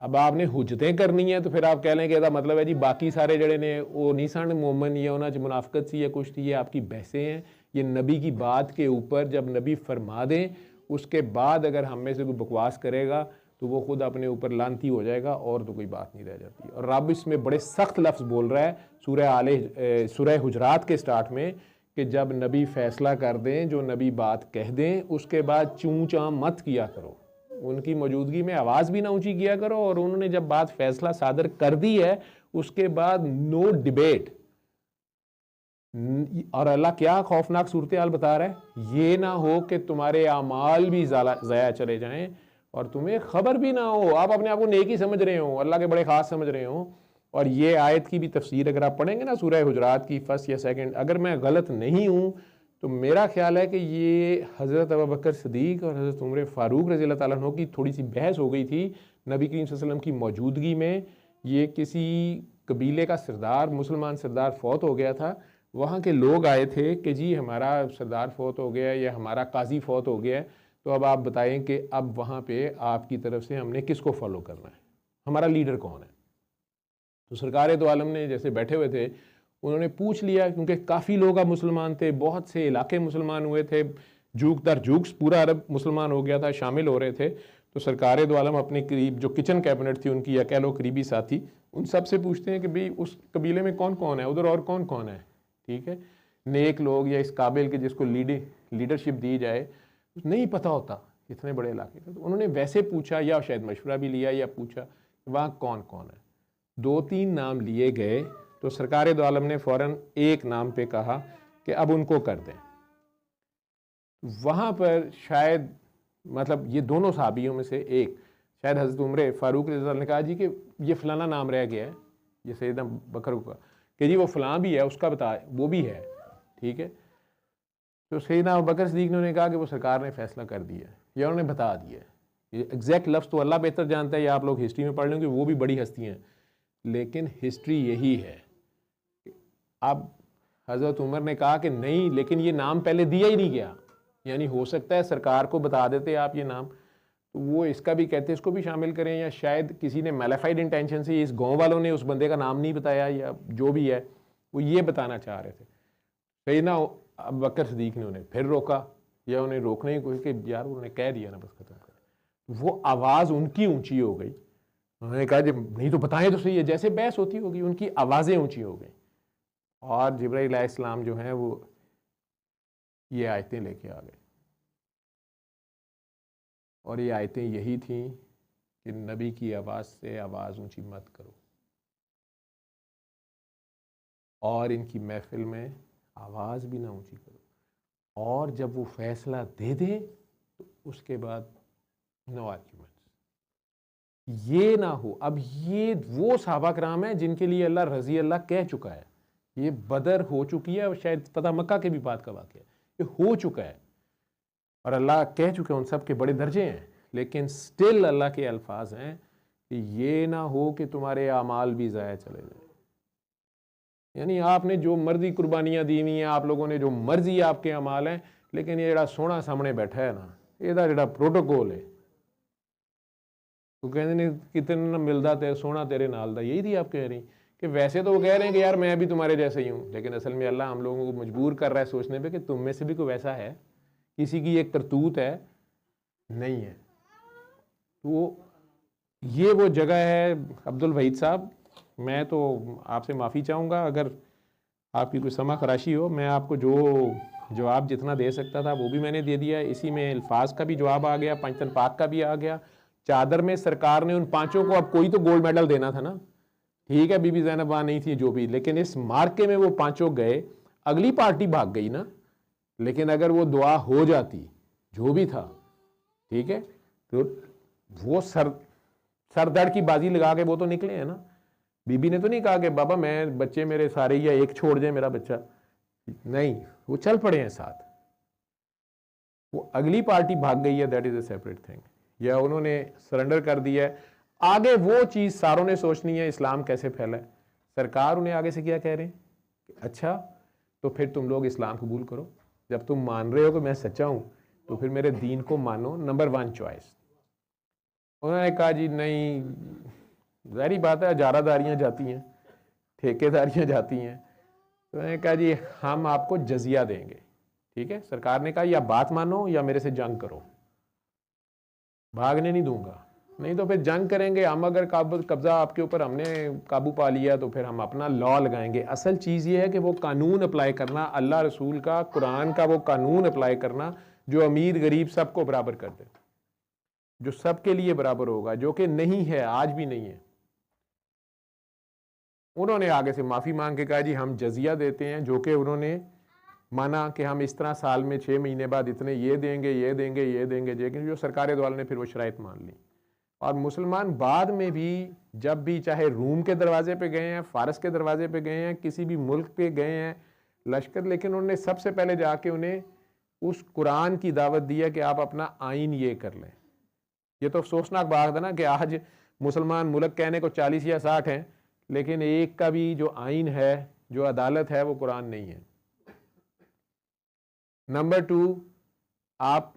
अब आपने हुज्जतें करनी है तो फिर आप कह लें कि इसका मतलब है जी बाकी सारे जड़े ने वो नहीं सन मोमन, या उन्होंने मुनाफिकत सी या कुछ थी, ये आपकी बहसें हैं। ये नबी की बात के ऊपर जब नबी फरमा दें, उसके बाद अगर हम में से कोई बकवास करेगा तो वो खुद अपने ऊपर लानती हो जाएगा, और तो कोई बात नहीं रह जाती। और रब इसमें बड़े सख्त लफ्ज़ बोल रहा है सूरह हुजरात के स्टार्ट में कि जब नबी फैसला कर दें, जो नबी बात कह दें, उसके बाद चूं चां मत किया करो, उनकी मौजूदगी में आवाज़ भी ना ऊंची किया करो। और उन्होंने जब बात फैसला सादर कर दी है, उसके बाद नो डिबेट। और अल्लाह क्या खौफनाक सूरत हाल बता रहा है, ये ना हो कि तुम्हारे अमाल भी ज़ाया चले जाएं और तुम्हें खबर भी ना हो, आप अपने आप को नेकी समझ रहे हो, अल्लाह के बड़े ख़ास समझ रहे हो। और ये आयत की भी तफसीर अगर आप पढ़ेंगे ना सूरह हुजरात की फर्स्ट या सेकंड, अगर मैं गलत नहीं हूँ तो मेरा ख्याल है कि ये हज़रत अबू बकर सिद्दीक़ और हज़रत उमर फ़ारूक रज़ी अल्लाह ताला अन्हु की थोड़ी सी बहस हो गई थी नबी करीम सल्लल्लाहु अलैहि वसल्लम की मौजूदगी में। ये किसी कबीले का सरदार, मुसलमान सरदार फौत हो गया था, वहाँ के लोग आए थे कि जी हमारा सरदार फौत हो गया या हमारा काजी फौत हो गया है, तो अब आप बताएं कि अब वहाँ पे आपकी तरफ से हमने किसको फॉलो करना है, हमारा लीडर कौन है। तो सरकार दो आलम ने जैसे बैठे हुए थे, उन्होंने पूछ लिया, क्योंकि काफ़ी लोग अब मुसलमान थे, बहुत से इलाके मुसलमान हुए थे, जूक दर जूक पूरा अरब मुसलमान हो गया था, शामिल हो रहे थे। तो सरकार दो आलम अपने करीब जो किचन कैबिनेट थी उनकी, या कह लो करीबी साथी, उन सब से पूछते हैं कि भाई उस कबीले में कौन कौन है, उधर और कौन कौन है, ठीक है, नेक लोग या इस काबिल के जिसको लीडरशिप दी जाए, नहीं पता होता इतने बड़े इलाके का। तो उन्होंने वैसे पूछा, या शायद मशवरा भी लिया, या पूछा वहाँ कौन कौन है। 2-3 नाम लिए गए तो सरकार दो आलम ने फ़ौरन एक नाम पे कहा कि अब उनको कर दें। वहाँ पर शायद मतलब ये दोनों साहबियों में से एक, शायद हज़रत उमर फ़ारूक रज़ी अल्लाह ने कहा जी कि ये फ़लाना नाम रह गया है, ये सैयदना बकर का, कि जी वो फ़लाँ भी है, उसका बता, वो भी है, ठीक है। तो सैयदना बकर सिद्दीक़ ने कहा कि वो सरकार ने फ़ैसला कर दिया, या उन्होंने बता दिया। ये एग्जैक्ट लफ्ज़ तो अल्लाह बेहतर जानता है, या आप लोग हिस्ट्री में पढ़ लेंगे, वो भी बड़ी हस्तियाँ हैं, लेकिन हिस्ट्री यही है। अब हज़रत उमर ने कहा कि नहीं, लेकिन ये नाम पहले दिया ही नहीं गया, यानी हो सकता है सरकार को बता देते आप ये नाम, तो वो इसका भी कहते इसको भी शामिल करें, या शायद किसी ने मैलिफाइड इंटेंशन से, इस गांव वालों ने उस बंदे का नाम नहीं बताया, या जो भी है वो ये बताना चाह रहे थे। सैयदना अबू बकर सिद्दीक़ ने उन्हें फिर रोका, या उन्हें रोकने की कोशिश कि यार उन्होंने कह दिया ना, बस खत्म कर। वो आवाज़ उनकी ऊंची हो गई, उन्होंने कहा जब नहीं तो बताएं तो सही है, जैसे बहस होती होगी, उनकी आवाज़ें ऊंची हो गई, और जिब्राइल अलैहिस्सलाम जो हैं वो ये आयतें लेके आ गए। और ये आयतें यही थीं कि नबी की आवाज़ से आवाज़ ऊंची मत करो, और इनकी महफिल में आवाज़ भी ना ऊंची करो, और जब वो फैसला दे दे तो उसके बाद नो आर्ग्यूमेंट्स। ये ना हो। अब ये वो सहाबा कराम है जिनके लिए अल्लाह रज़ी अल्लाह कह चुका है, ये बदर हो चुकी है, और शायद पता मक्का के भी बात का वाक़या है, ये हो चुका है, और अल्लाह कह चुके हैं, उन सब के बड़े दर्जे हैं, लेकिन स्टिल अल्लाह के अल्फाज हैं कि ये ना हो कि तुम्हारे आमाल भी ज़ाया चले जाए। यानी आपने जो मर्जी कुर्बानियाँ दी हुई हैं, आप लोगों ने जो मर्जी आपके अमाल हैं, लेकिन ये जड़ा सोना सामने बैठा है ना, ਇਹਦਾ ਜਿਹੜਾ प्रोटोकॉल है, वो कहते ने कितना मिलता तेरे सोना तेरे नाल दा, यही थी आप कह रही कि वैसे तो वो कह रहे हैं कि यार मैं भी तुम्हारे जैसे ही हूँ, लेकिन असल में अल्लाह हम लोगों को मजबूर कर रहा है सोचने पे कि तुम में से भी कोई वैसा है, किसी की एक करतूत है, नहीं है। तो ये वो जगह है। अब्दुल वहीद साहब, मैं तो आपसे माफ़ी चाहूँगा अगर आपकी कोई समा खराशी हो, मैं आपको जो जवाब जितना दे सकता था वो भी मैंने दे दिया। इसी में अल्फाज का भी जवाब आ गया, पंचतन पाक का भी आ गया। चादर में सरकार ने उन पांचों को, अब कोई तो गोल्ड मेडल देना था ना, ठीक है, बीबी ज़ैनब वहाँ नहीं थी जो भी, लेकिन इस मार्के में वो पांचों गए, अगली पार्टी भाग गई ना, लेकिन अगर वो दुआ हो जाती जो भी था, ठीक है, तो वो सर दर्द की बाजी लगा के वो तो निकले हैं ना। बीबी ने तो नहीं कहा कि बाबा मैं बच्चे मेरे सारे या एक छोड़ जाए मेरा बच्चा, नहीं, वो चल पड़े हैं साथ। वो अगली पार्टी भाग गई है, that is a separate thing, या उन्होंने सरेंडर कर दिया है। आगे वो चीज़ सारों ने सोचनी है, इस्लाम कैसे फैला है। सरकार उन्हें आगे से क्या कह रहे हैं कि अच्छा तो फिर तुम लोग इस्लाम कबूल करो, जब तुम मान रहे हो कि मैं सच्चा हूँ तो फिर मेरे दीन को मानो, नंबर 1 चॉइस। उन्होंने कहा जी नहीं, ज़ाहिर बात है, इजारादारियाँ जाती हैं, ठेकेदारियाँ जाती हैं, तो उन्होंने कहा जी हम आपको जजिया देंगे, ठीक है। सरकार ने कहा या बात मानो या मेरे से जंग करो, भागने नहीं दूंगा, नहीं तो फिर जंग करेंगे हम। अगर कब्जा आपके ऊपर हमने काबू पा लिया तो फिर हम अपना लॉ लगाएंगे। असल चीज़ ये है कि वो कानून अप्लाई करना, अल्लाह रसूल का, कुरान का वो कानून अप्लाई करना जो अमीर गरीब सबको बराबर कर दे, जो सबके लिए बराबर होगा, जो कि नहीं है, आज भी नहीं है। उन्होंने आगे से माफ़ी मांग के कहा जी हम जजिया देते हैं, जो कि उन्होंने माना कि हम इस तरह साल में 6 महीने बाद इतने ये देंगे, ये देंगे, ये देंगे, लेकिन जो सरकार द्वारा ने फिर वो शराइत मान ली। और मुसलमान बाद में भी जब भी चाहे रूम के दरवाजे पे गए हैं, फारस के दरवाजे पे गए हैं, किसी भी मुल्क पे गए हैं लश्कर, लेकिन उन्होंने सबसे पहले जाके उन्हें उस कुरान की दावत दिया कि आप अपना आइन ये कर लें। ये तो अफसोसनाक बात है ना कि आज मुसलमान मुल्क कहने को 40 या 60 हैं, लेकिन एक का भी जो आइन है, जो अदालत है, वो कुरान नहीं है। नंबर 2, आप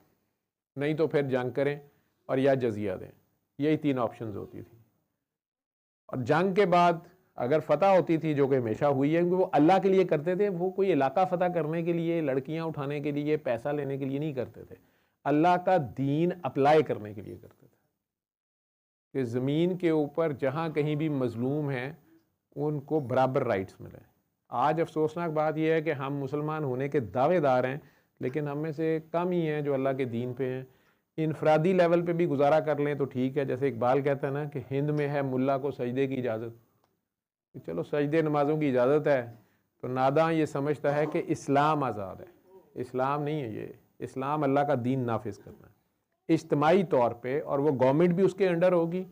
नहीं तो फिर जंग करें और या जजिया दें, यही 3 ऑप्शंस होती थी। और जंग के बाद अगर फ़तह होती थी, जो कि हमेशा हुई है, क्योंकि वो अल्लाह के लिए करते थे, वो कोई इलाका फ़तह करने के लिए, लड़कियां उठाने के लिए, पैसा लेने के लिए नहीं करते थे, अल्लाह का दीन अप्लाई करने के लिए करते थे कि ज़मीन के ऊपर जहाँ कहीं भी मज़लूम हैं उनको बराबर राइट्स मिले। आज अफसोसनाक बात यह है कि हम मुसलमान होने के दावेदार हैं, लेकिन हम में से कम ही हैं जो अल्लाह के दीन पे हैं। इनफरादी लेवल पे भी गुजारा कर लें तो ठीक है, जैसे इकबाल कहता है ना कि हिंद में है मुल्ला को सजदे की इजाज़त, कि चलो सजदे नमाज़ों की इजाज़त है, तो नादां ये समझता है कि इस्लाम आज़ाद है। इस्लाम नहीं है ये, इस्लाम अल्लाह का दीन नाफिज करना है इज्तमाही तौर पे, और वो गवर्नमेंट भी उसके अंडर होगी,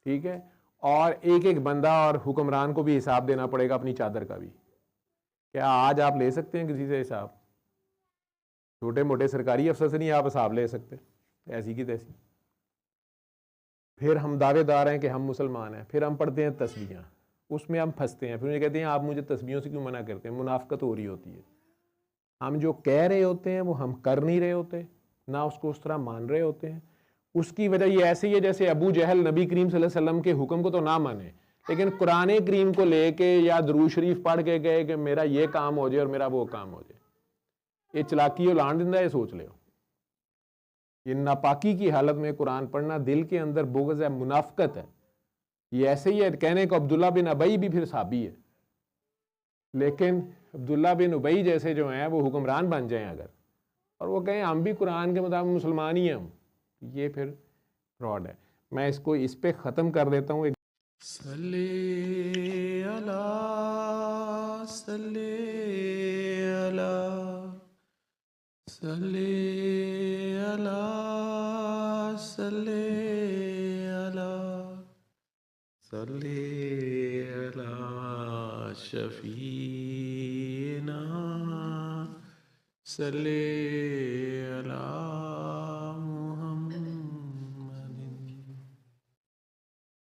ठीक है, और एक एक बंदा और हुक्मरान को भी हिसाब देना पड़ेगा अपनी चादर का भी। क्या आज आप ले सकते हैं किसी से हिसाब? छोटे मोटे सरकारी अफसर से नहीं आप हिसाब ले सकते, ऐसी की तैसी। फिर हम दावेदार हैं कि हम मुसलमान हैं, फिर हम पढ़ते हैं तस्बीहां, उसमें हम फंसते हैं, फिर मुझे कहते हैं आप मुझे तस्बीहों से क्यों मना करते हैं? मुनाफकत हो रही होती है। हम जो कह रहे होते हैं वो हम कर नहीं रहे होते, ना उसको उस तरह मान रहे होते हैं। उसकी वजह ये ऐसी है जैसे अबू जहल नबी करीम सल्लल्लाहु अलैहि वसल्लम के हुक्म को तो ना माने, लेकिन कुरान करीम को लेके या दुरूद शरीफ पढ़ के गए कि मेरा ये काम हो जाए और मेरा वो काम हो जाए। ये चलाकी उलान दिंदा, ये सोच लो। ये नापाकी की हालत में कुरान पढ़ना, दिल के अंदर बुग़्ज़ है, मुनाफकत है। ये ऐसे ही है कहने को अब्दुल्ला बिन अबई भी फिर साबी है, लेकिन अब्दुल्ला बिन उबई जैसे जो हैं वो हुक्मरान बन जाएं अगर, और वो कहें हम भी कुरान के मुताबिक मुसलमान ही हैं हम, ये फिर फ्रॉड है। मैं इसको इस पे ख़त्म कर देता हूँ।
सल्ले अला सल्ले अला सल्ले अला सल्ले अला सल्ले अला शफीना सल्ले